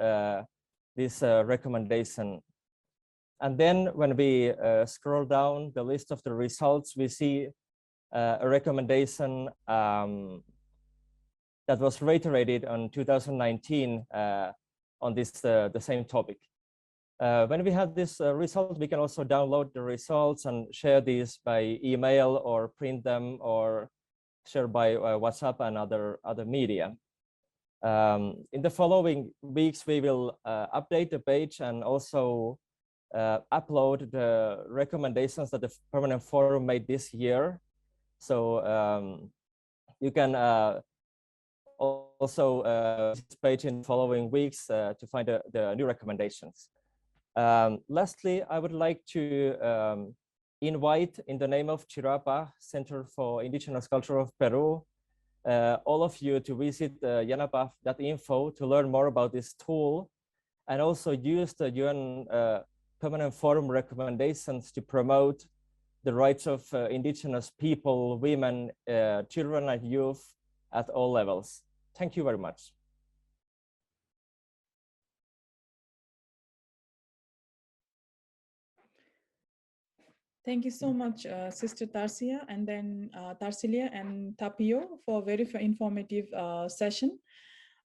this recommendation. And then when we scroll down the list of the results, we see a recommendation that was reiterated on 2019 on this the same topic. When we have this result, we can also download the results and share these by email or print them or share by WhatsApp and other media. In the following weeks, we will update the page and also upload the recommendations that the Permanent Forum made this year. So you can also this page in the following weeks to find the new recommendations. Lastly, I would like to invite, in the name of Chirapa, Center for Indigenous Culture of Peru, all of you to visit yanapaf.info to learn more about this tool and also use the UN Permanent Forum recommendations to promote the rights of Indigenous people, women, children, and youth at all levels. Thank you very much. Thank you so much, Sister Tarsia, and then Tarsilia and Tapio for a very informative session.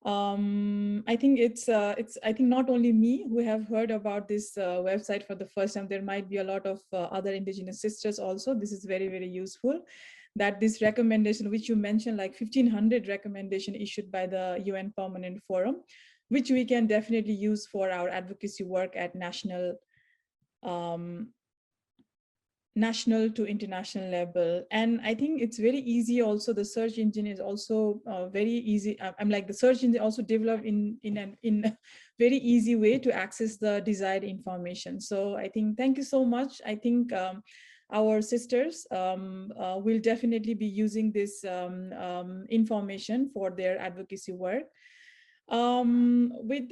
I think it's I think not only me who have heard about this website for the first time. There might be a lot of other Indigenous sisters also. This is very useful. That this recommendation, which you mentioned, like 1,500 recommendation issued by the UN Permanent Forum, which we can definitely use for our advocacy work at national to international level. And I think it's very easy also. The search engine is also very easy. I'm like the search engine also developed in a very easy way to access the desired information. So I think, thank you so much. I think our sisters will definitely be using this information for their advocacy work. With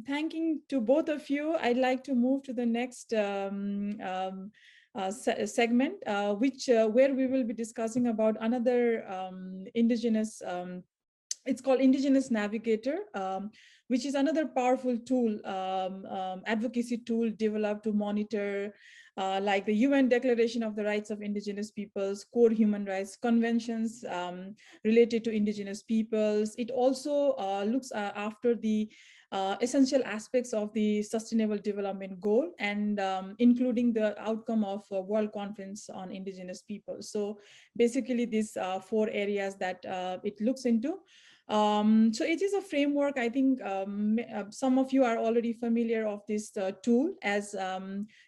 thanking to both of you, I'd like to move to the next segment, where we will be discussing about another Indigenous, it's called Indigenous Navigator, which is another powerful tool, advocacy tool developed to monitor like the UN Declaration of the Rights of Indigenous Peoples, core human rights conventions related to Indigenous peoples. It also looks after the essential aspects of the Sustainable Development Goal and including the outcome of World Conference on Indigenous Peoples. So basically these 4 areas that it looks into. So it is a framework. I think some of you are already familiar of this tool, as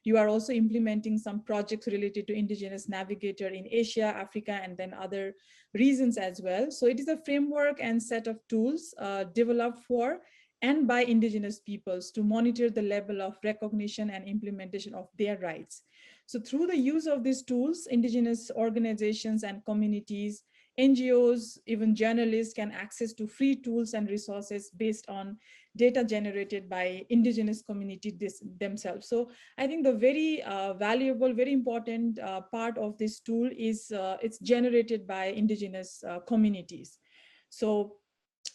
you are also implementing some projects related to Indigenous Navigator in Asia, Africa, and then other regions as well. So it is a framework and set of tools developed for and by Indigenous peoples to monitor the level of recognition and implementation of their rights. So through the use of these tools, Indigenous organizations and communities NGOs, even journalists can access to free tools and resources based on data generated by indigenous communities themselves. So I think the very valuable, very important part of this tool is it's generated by indigenous communities. So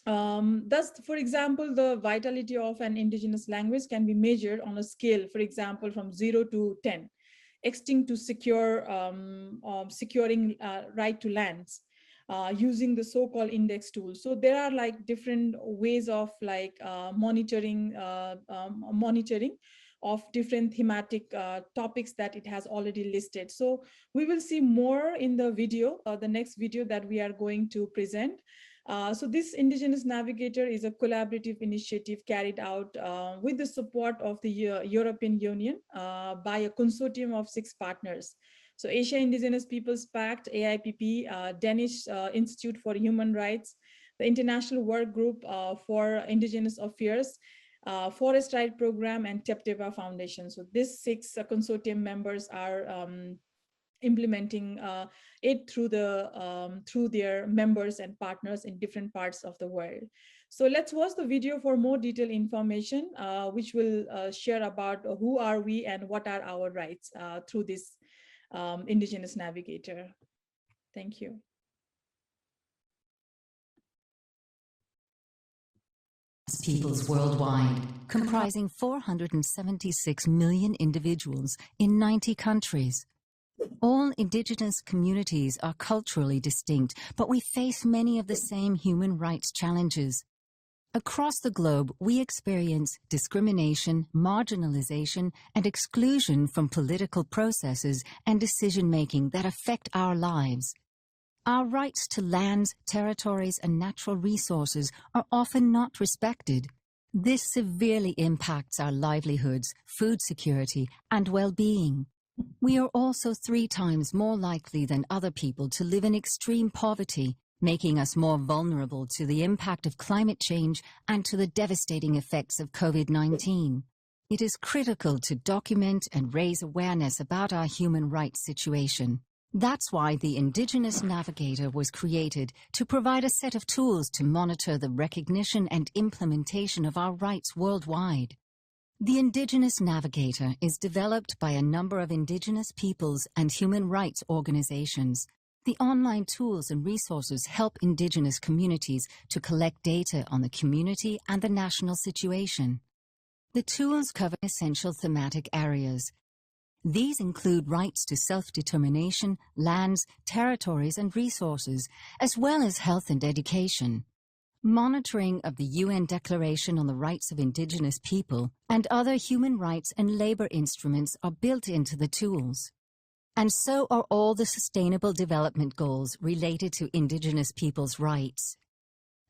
thus, for example, the vitality of an indigenous language can be measured on a scale, for example, from 0 to 10, extinct to secure, securing right to lands. Using the so-called index tool. So there are like different ways of like monitoring of different thematic topics that it has already listed. So we will see more in the video, the next video that we are going to present. So this Indigenous Navigator is a collaborative initiative carried out with the support of the European Union by a consortium of 6 partners. So Asia Indigenous Peoples Pact, AIPP, Danish Institute for Human Rights, the International Work Group for Indigenous Affairs, Forest Right Program, and Tepteva Foundation. So these 6 consortium members are implementing it through their members and partners in different parts of the world. So let's watch the video for more detailed information, which will share about who are we and what are our rights through this Indigenous Navigator. Thank you. Peoples worldwide, comprising 476 million individuals in 90 countries. All indigenous communities are culturally distinct, but we face many of the same human rights challenges. Across the globe, we experience discrimination, marginalization, and exclusion from political processes and decision-making that affect our lives. Our rights to lands, territories, and natural resources are often not respected. This severely impacts our livelihoods, food security, and well-being. We are also 3 times more likely than other people to live in extreme poverty, making us more vulnerable to the impact of climate change and to the devastating effects of COVID-19. It is critical to document and raise awareness about our human rights situation. That's why the Indigenous Navigator was created, to provide a set of tools to monitor the recognition and implementation of our rights worldwide. The Indigenous Navigator is developed by a number of Indigenous peoples and human rights organizations. The online tools and resources help Indigenous communities to collect data on the community and the national situation. The tools cover essential thematic areas. These include rights to self-determination, lands, territories, and resources, as well as health and education. Monitoring of the UN Declaration on the Rights of Indigenous People and other human rights and labor instruments are built into the tools. And so are all the Sustainable Development Goals related to Indigenous peoples' rights.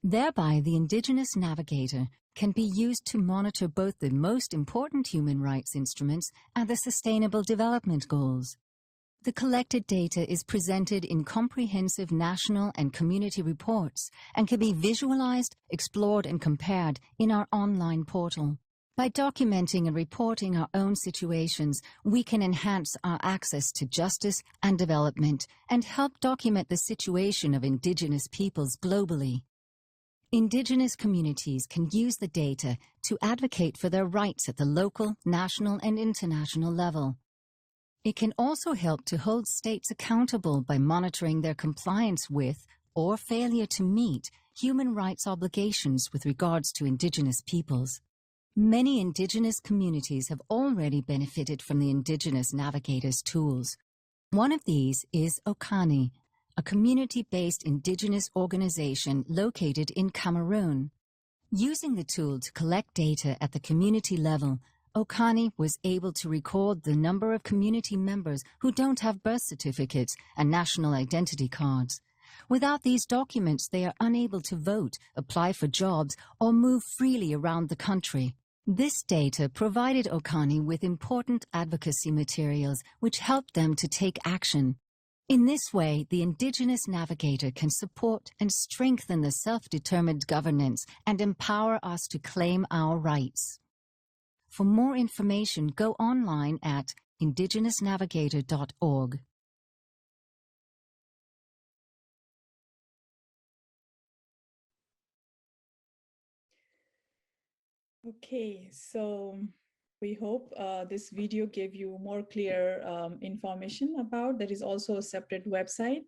Thereby, the Indigenous Navigator can be used to monitor both the most important human rights instruments and the Sustainable Development Goals. The collected data is presented in comprehensive national and community reports and can be visualized, explored, and compared in our online portal. By documenting and reporting our own situations, we can enhance our access to justice and development and help document the situation of Indigenous peoples globally. Indigenous communities can use the data to advocate for their rights at the local, national, and international level. It can also help to hold states accountable by monitoring their compliance with, or failure to meet, human rights obligations with regards to Indigenous peoples. Many Indigenous communities have already benefited from the Indigenous Navigator's tools. One of these is Okani, a community-based Indigenous organization located in Cameroon. Using the tool to collect data at the community level, Okani was able to record the number of community members who don't have birth certificates and national identity cards. Without these documents, they are unable to vote, apply for jobs, or move freely around the country. This data provided Okani with important advocacy materials which helped them to take action. In this way, the Indigenous Navigator can support and strengthen the self-determined governance and empower us to claim our rights. For more information, go online at indigenousnavigator.org. Okay, so we hope this video gave you more clear information about. There is also a separate website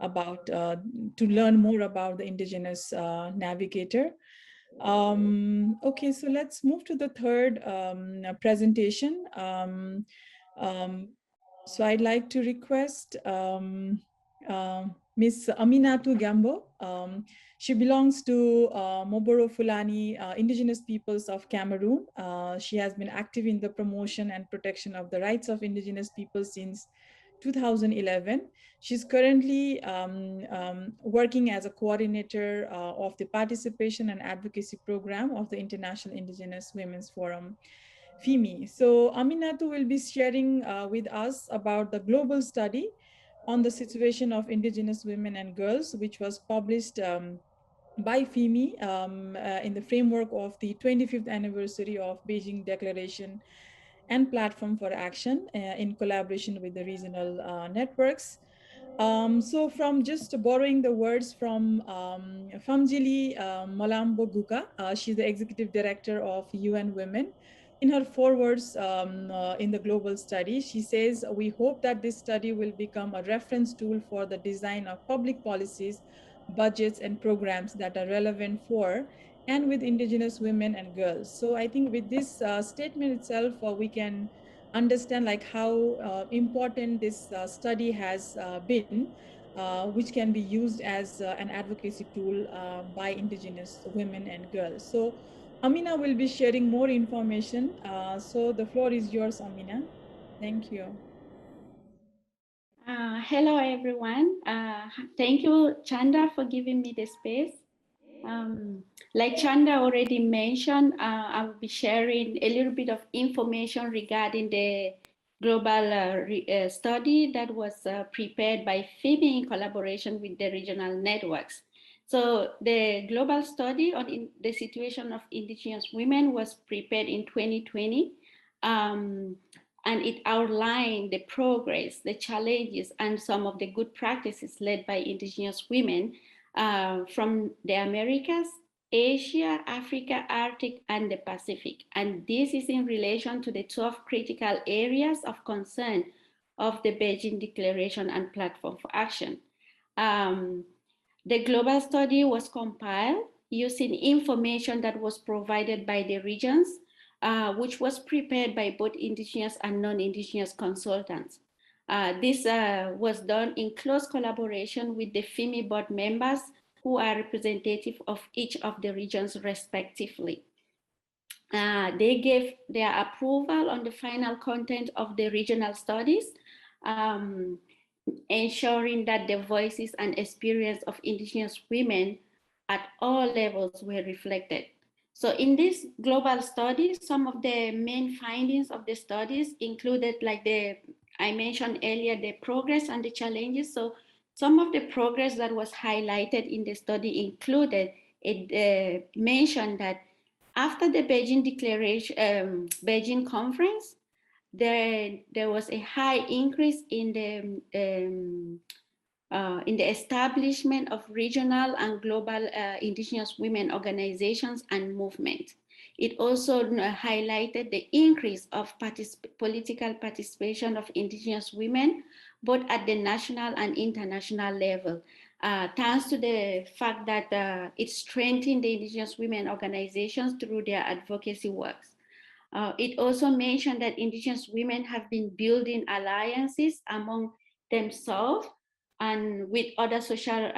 about to learn more about the Indigenous Navigator. Okay, so let's move to the third presentation. So I'd like to request Ms. Aminatu Gambo. She belongs to Moboro Fulani indigenous peoples of Cameroon. She has been active in the promotion and protection of the rights of indigenous people since 2011. She's currently working as a coordinator of the participation and advocacy program of the International Indigenous Women's Forum, FIMI. So Aminatu will be sharing with us about the global study on the situation of indigenous women and girls, which was published by FIMI in the framework of the 25th anniversary of Beijing Declaration and Platform for Action in collaboration with the regional networks. So from just borrowing the words from Famjili Malambo Guka, she's the executive director of UN Women. In her forewords in the global study, she says, "We hope that this study will become a reference tool for the design of public policies, budgets, and programs that are relevant for and with indigenous women and girls." So I think with this statement itself, we can understand like how important this study has been, which can be used as an advocacy tool by indigenous women and girls. So Amina will be sharing more information. So the floor is yours, Amina. Thank you. Hello, everyone. Thank you, Chanda, for giving me the space. Like Chanda already mentioned, I will be sharing a little bit of information regarding the global study that was prepared by FIMI in collaboration with the regional networks. So the global study on the situation of indigenous women was prepared in 2020. And it outlined the progress, the challenges, and some of the good practices led by indigenous women from the Americas, Asia, Africa, Arctic, and the Pacific. And this is in relation to the 12 critical areas of concern of the Beijing Declaration and Platform for Action. The global study was compiled using information that was provided by the regions, which was prepared by both indigenous and non-indigenous consultants. This was done in close collaboration with the FIMI board members who are representative of each of the regions respectively. They gave their approval on the final content of the regional studies, ensuring that the voices and experience of indigenous women at all levels were reflected. So in this global study, some of the main findings of the studies included, like I mentioned earlier, the progress and the challenges. So some of the progress that was highlighted in the study included, it mentioned that after the Beijing Declaration, Beijing Conference, there was a high increase in the establishment of regional and global indigenous women organizations and movements. It also highlighted the increase of political participation of indigenous women, both at the national and international level, thanks to the fact that it strengthened the indigenous women organizations through their advocacy works. It also mentioned that indigenous women have been building alliances among themselves and with other social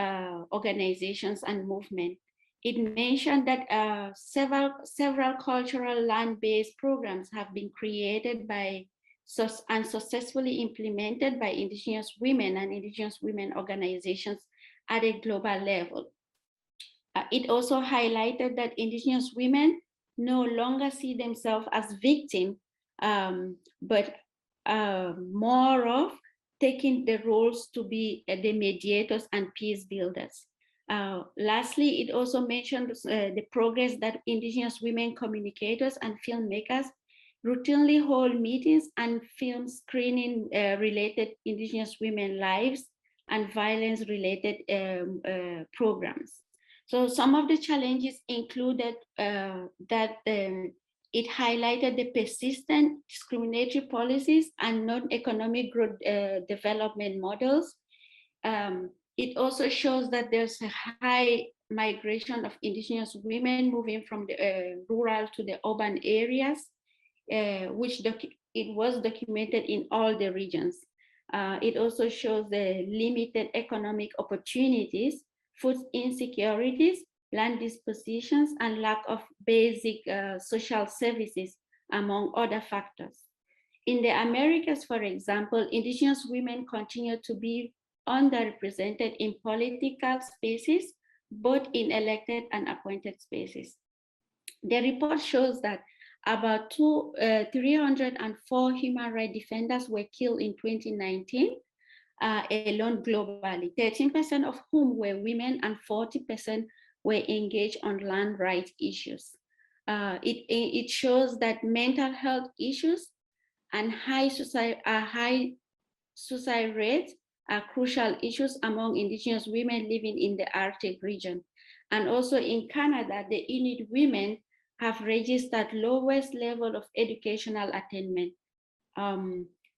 organizations and movements. It mentioned that several cultural land-based programs have been created by and successfully implemented by indigenous women and indigenous women organizations at a global level. It also highlighted that indigenous women no longer see themselves as victims, but more of taking the roles to be the mediators and peace builders. Lastly, it also mentioned the progress that indigenous women communicators and filmmakers routinely hold meetings and film screening related indigenous women lives and violence related programs. So some of the challenges included that it highlighted the persistent discriminatory policies and non-economic growth development models. It also shows that there's a high migration of Indigenous women moving from the rural to the urban areas, which it was documented in all the regions. It also shows the limited economic opportunities, food insecurities, land dispositions, and lack of basic social services, among other factors. In the Americas, for example, Indigenous women continue to be underrepresented in political spaces, both in elected and appointed spaces. The report shows that about 304 human rights defenders were killed in 2019 alone globally, 13% of whom were women and 40% were engaged on land rights issues. It shows that mental health issues and high suicide rates are crucial issues among Indigenous women living in the Arctic region. And also in Canada, the Inuit women have registered lowest level of educational attainment.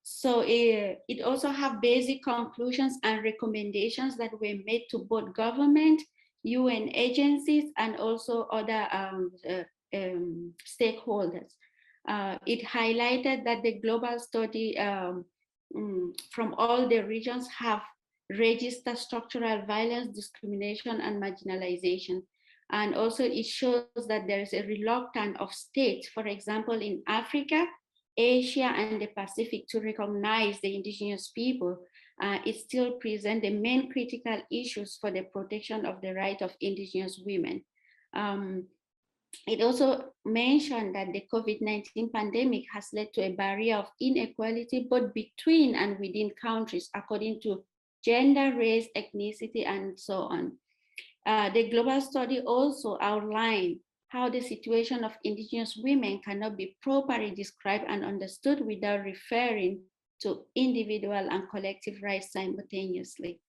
So it also have basic conclusions and recommendations that were made to both government, UN agencies, and also other stakeholders. It highlighted that the global study from all the regions have registered structural violence, discrimination, and marginalization. And also it shows that there is a reluctance of states, for example, in Africa, Asia, and the Pacific, to recognize the Indigenous people. It still presents the main critical issues for the protection of the right of Indigenous women. It also mentioned that the COVID-19 pandemic has led to a barrier of inequality both between and within countries according to gender, race, ethnicity, and so on. The global study also outlined how the situation of Indigenous women cannot be properly described and understood without referring to individual and collective rights simultaneously.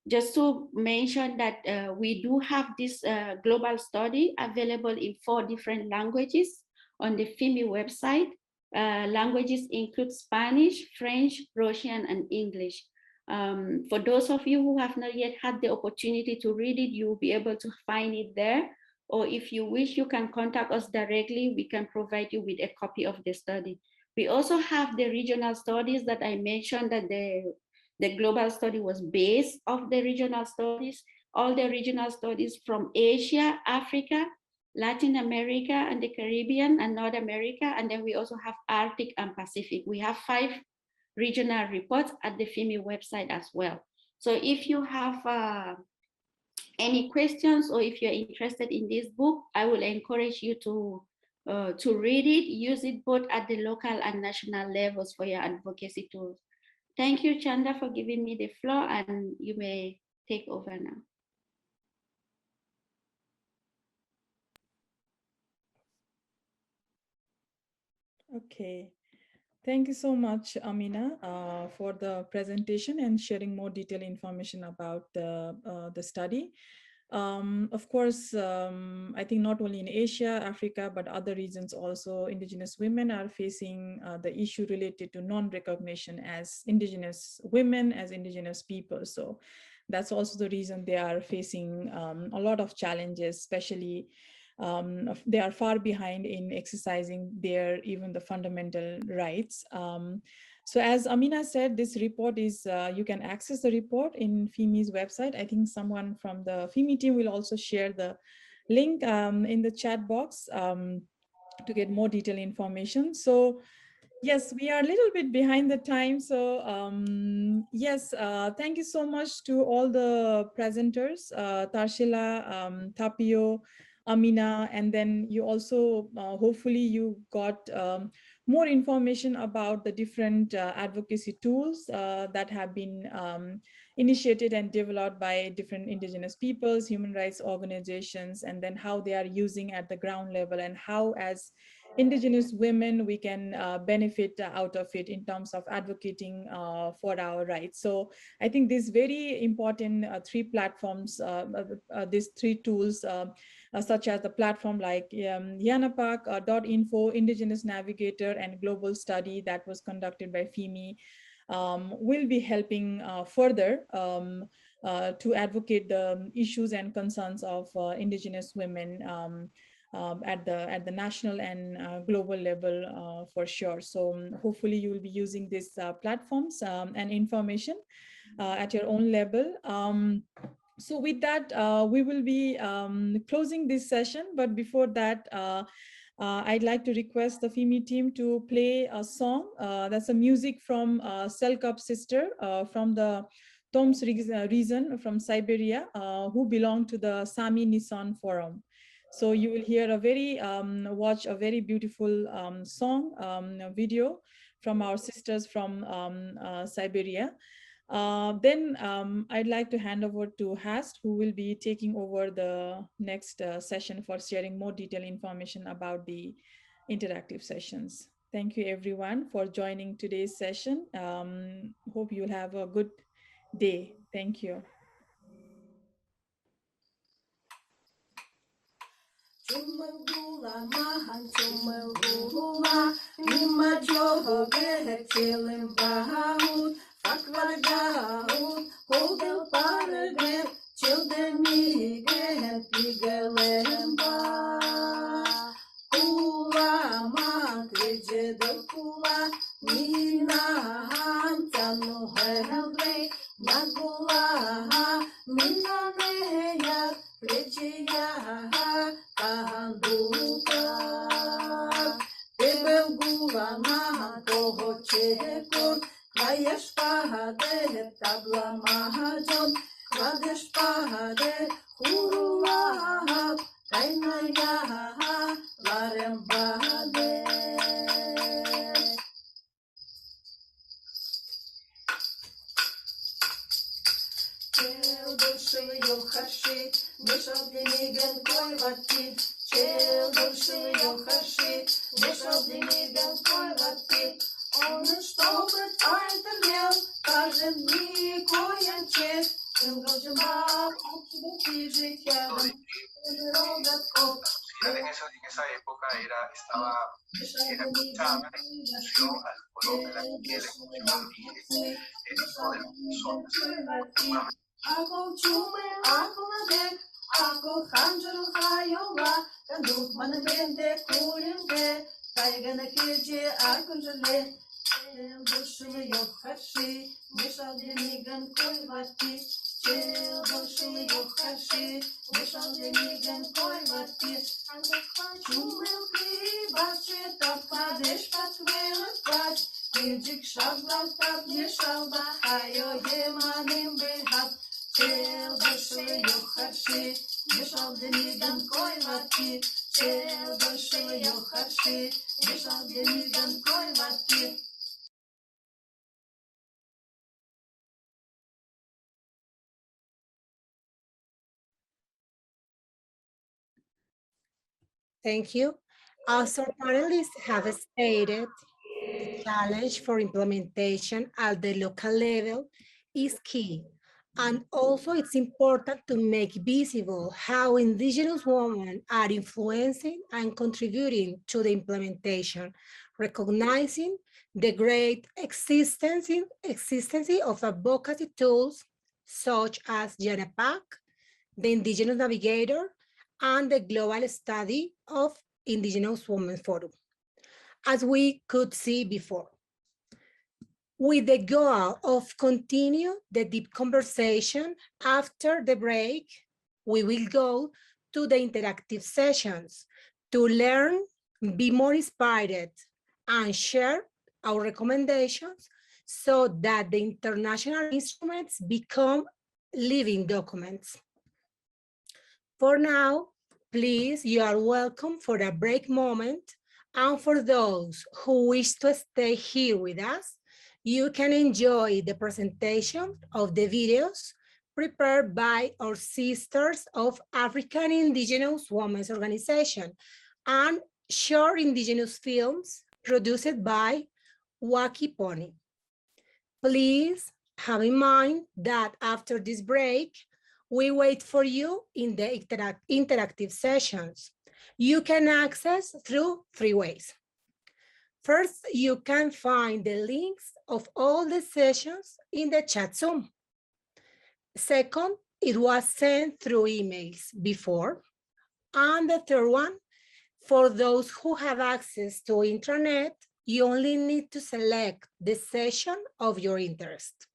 Just to mention that we do have this global study available in 4 different languages on the FIMI website. Languages include Spanish, French, Russian, and English. For those of you who have not yet had the opportunity to read it, you'll be able to find it there. Or if you wish, you can contact us directly. We can provide you with a copy of the study. We also have the regional studies that I mentioned, that the global study was based off the regional studies. All the regional studies from Asia, Africa, Latin America, and the Caribbean, and North America. And then we also have Arctic and Pacific. We have 5 regional reports at the FIMI website as well. So if you have any questions, or if you're interested in this book, I will encourage you to read it, use it both at the local and national levels for your advocacy tools. Thank you, Chanda, for giving me the floor, and you may take over now. Okay. Thank you so much, Amina, for the presentation and sharing more detailed information about the study. Of course, I think not only in Asia, Africa, but other regions also, Indigenous women are facing the issue related to non-recognition as Indigenous women, as Indigenous people. So that's also the reason they are facing a lot of challenges, especially they are far behind in exercising their even the fundamental rights. So as Amina said, this report is, you can access the report in FIMI's website. I think someone from the FIMI team will also share the link in the chat box to get more detailed information. So yes, we are a little bit behind the time. So yes, thank you so much to all the presenters, Tarshila, Tapio, Amina, and then you also, hopefully you got more information about the different advocacy tools that have been initiated and developed by different Indigenous peoples, human rights organizations, and then how they are using at the ground level, and how as Indigenous women, we can benefit out of it in terms of advocating for our rights. So I think these very important three platforms, these three tools, such as the platform like yanapak.info, Indigenous Navigator, and Global Study that was conducted by FEMI, will be helping further to advocate the issues and concerns of Indigenous women at the national and global level for sure. So hopefully you will be using these platforms and information at your own level. So with that, we will be closing this session. But before that, I'd like to request the FEMI team to play a song. That's a music from Selkup sister from the Toms region from Siberia, who belong to the Sami Nisan Forum. So you will hear a watch a very beautiful song video from our sisters from Siberia. Then I'd like to hand over to Hast, who will be taking over the next session for sharing more detailed information about the interactive sessions. Thank you everyone for joining today's session. Hope you'll have a good day. Thank you. Chumagula mahan chumagula nima joho gehe chilim bahut fakvargahut hodel parage children mi gehe pigelem ba kula ma krije de kula mina hantanu hele nagula mina neya krije Kahanduka, Tebelgula maha toho chekor, Kayesh pahade tabla mahajon, Kadesh pahade hurula, Kainaya larem bahade. Души йохаши, вышел Демиган кой вати. Чел души йохаши, вышел Демиган кой вати. Он чтобы айтермел, кажет ми коен чест. Им гожма, отчего житья, рогатков. En esa época estaba escuchada la introducción al color de la piel en el poder son. Ako chume, ako nadek, ako hanjaru hayola, kanduk manabende kuyende, kaygana kirje ako jale, el dushu yokashi, mishal demigan koivati, el dushu yokashi, mishal demigan koivati, chume ki bache tapadesh patvela pach, kirjik shabla tabye shalba, hayo yemanim behap. Chel dushe yochashi, mishal demigan koivati. Chel dushe yochashi, mishal demigan koivati. Thank you. As our panelists have stated, the challenge for implementation at the local level is key. And also it's important to make visible how Indigenous women are influencing and contributing to the implementation, recognizing the great existence of advocacy tools such as YANAPAC, the Indigenous Navigator, and the Global Study of Indigenous Women Forum, as we could see before. With the goal of continue the deep conversation after the break, we will go to the interactive sessions to learn, be more inspired, and share our recommendations so that the international instruments become living documents. For now, please, you are welcome for a break moment. And for those who wish to stay here with us, you can enjoy the presentation of the videos prepared by our sisters of African Indigenous Women's Organization and short Indigenous films produced by Wacky Pony. Please have in mind that after this break, we wait for you in the interactive sessions. You can access through 3 ways. First, you can find the links of all the sessions in the chat Zoom. Second, it was sent through emails before. And the third one, for those who have access to internet, you only need to select the session of your interest.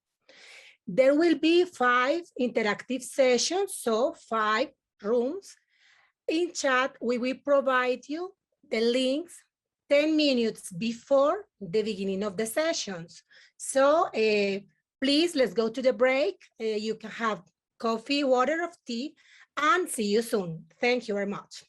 There will be 5 interactive sessions, so 5 rooms. In chat, we will provide you the links 10 minutes before the beginning of the sessions. So please, let's go to the break. You can have coffee, water, or tea, and see you soon. Thank you very much.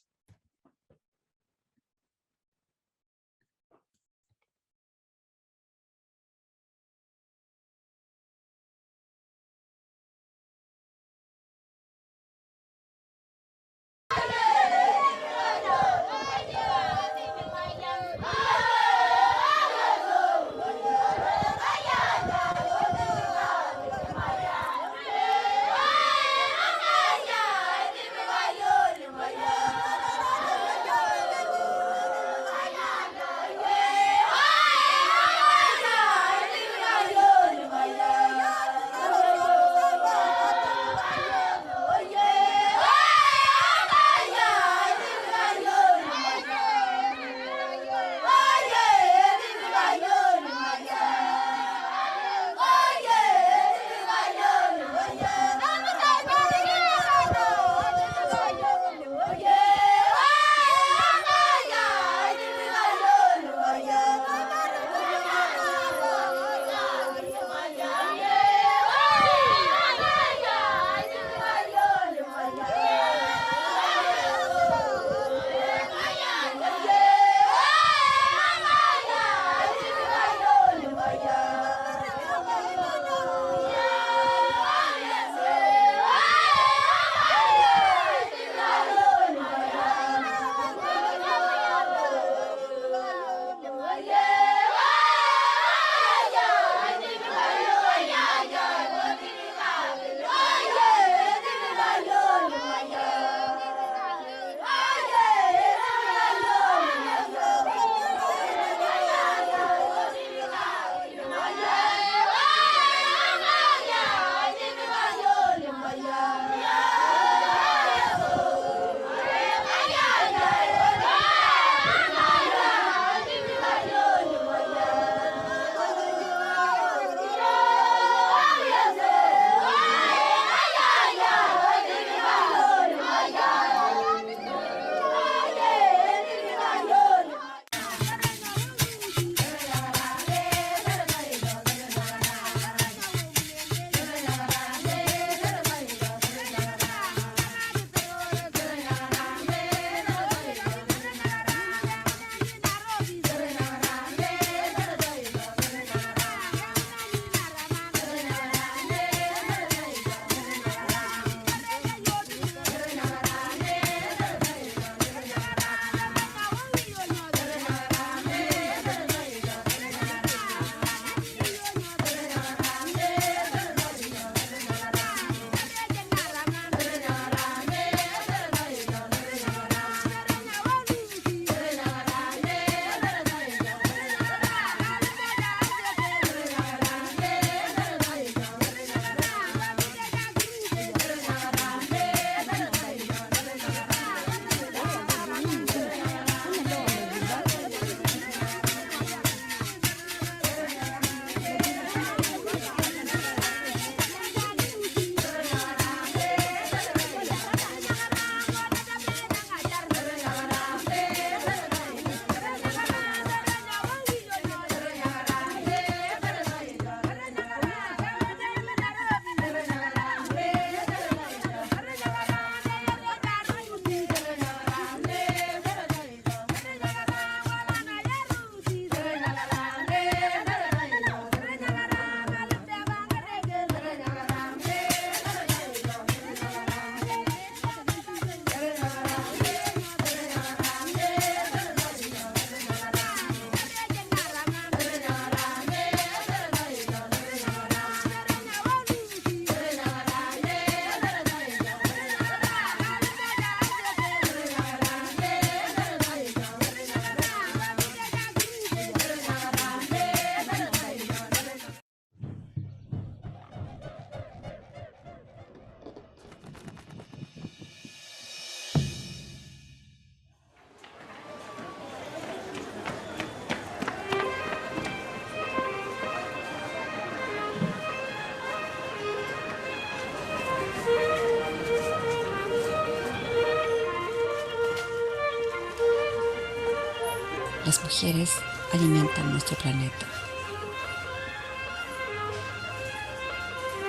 Las mujeres alimentan nuestro planeta.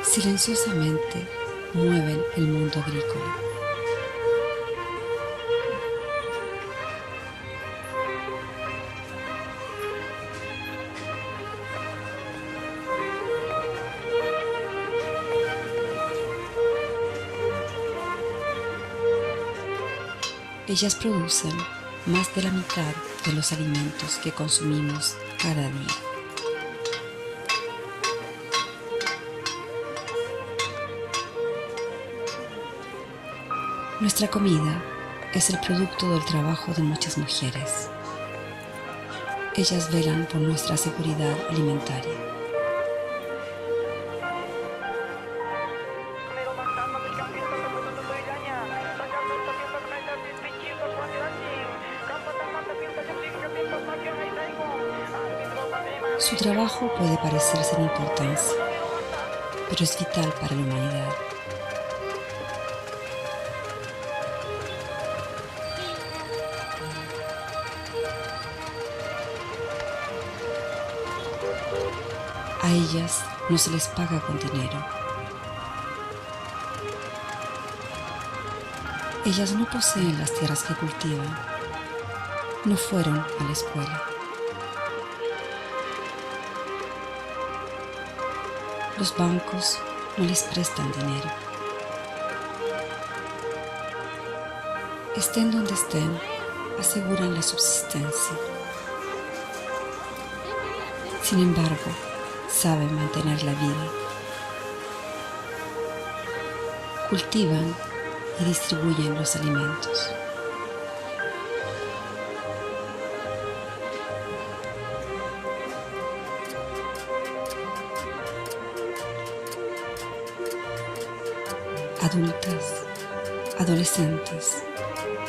Silenciosamente mueven el mundo agrícola. Ellas producen más de la mitad de los alimentos que consumimos cada día. Nuestra comida es el producto del trabajo de muchas mujeres. Ellas velan por nuestra seguridad alimentaria. Su trabajo puede parecer sin importancia, pero es vital para la humanidad. A ellas no se les paga con dinero. Ellas no poseen las tierras que cultivan. No fueron a la escuela. Los bancos no les prestan dinero. Estén donde estén, aseguran la subsistencia. Sin embargo, saben mantener la vida. Cultivan y distribuyen los alimentos. Adultas, adolescentes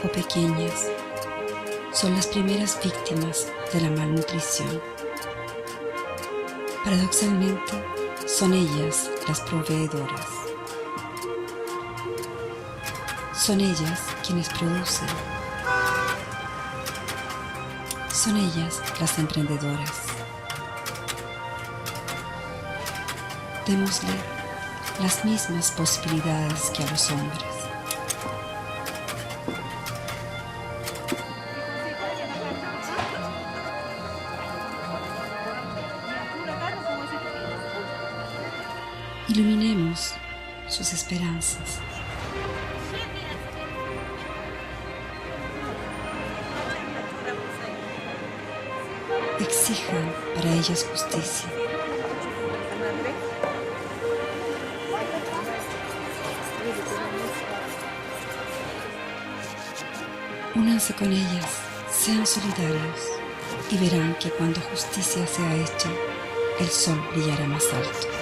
o pequeñas son las primeras víctimas de la malnutrición. Paradoxalmente, son ellas las proveedoras. Son ellas quienes producen. Son ellas las emprendedoras. Démosle las mismas posibilidades que a los hombres. Iluminemos sus esperanzas. Exijan para ellas justicia. Únanse con ellas, sean solidarios y verán que cuando justicia sea hecha, el sol brillará más alto.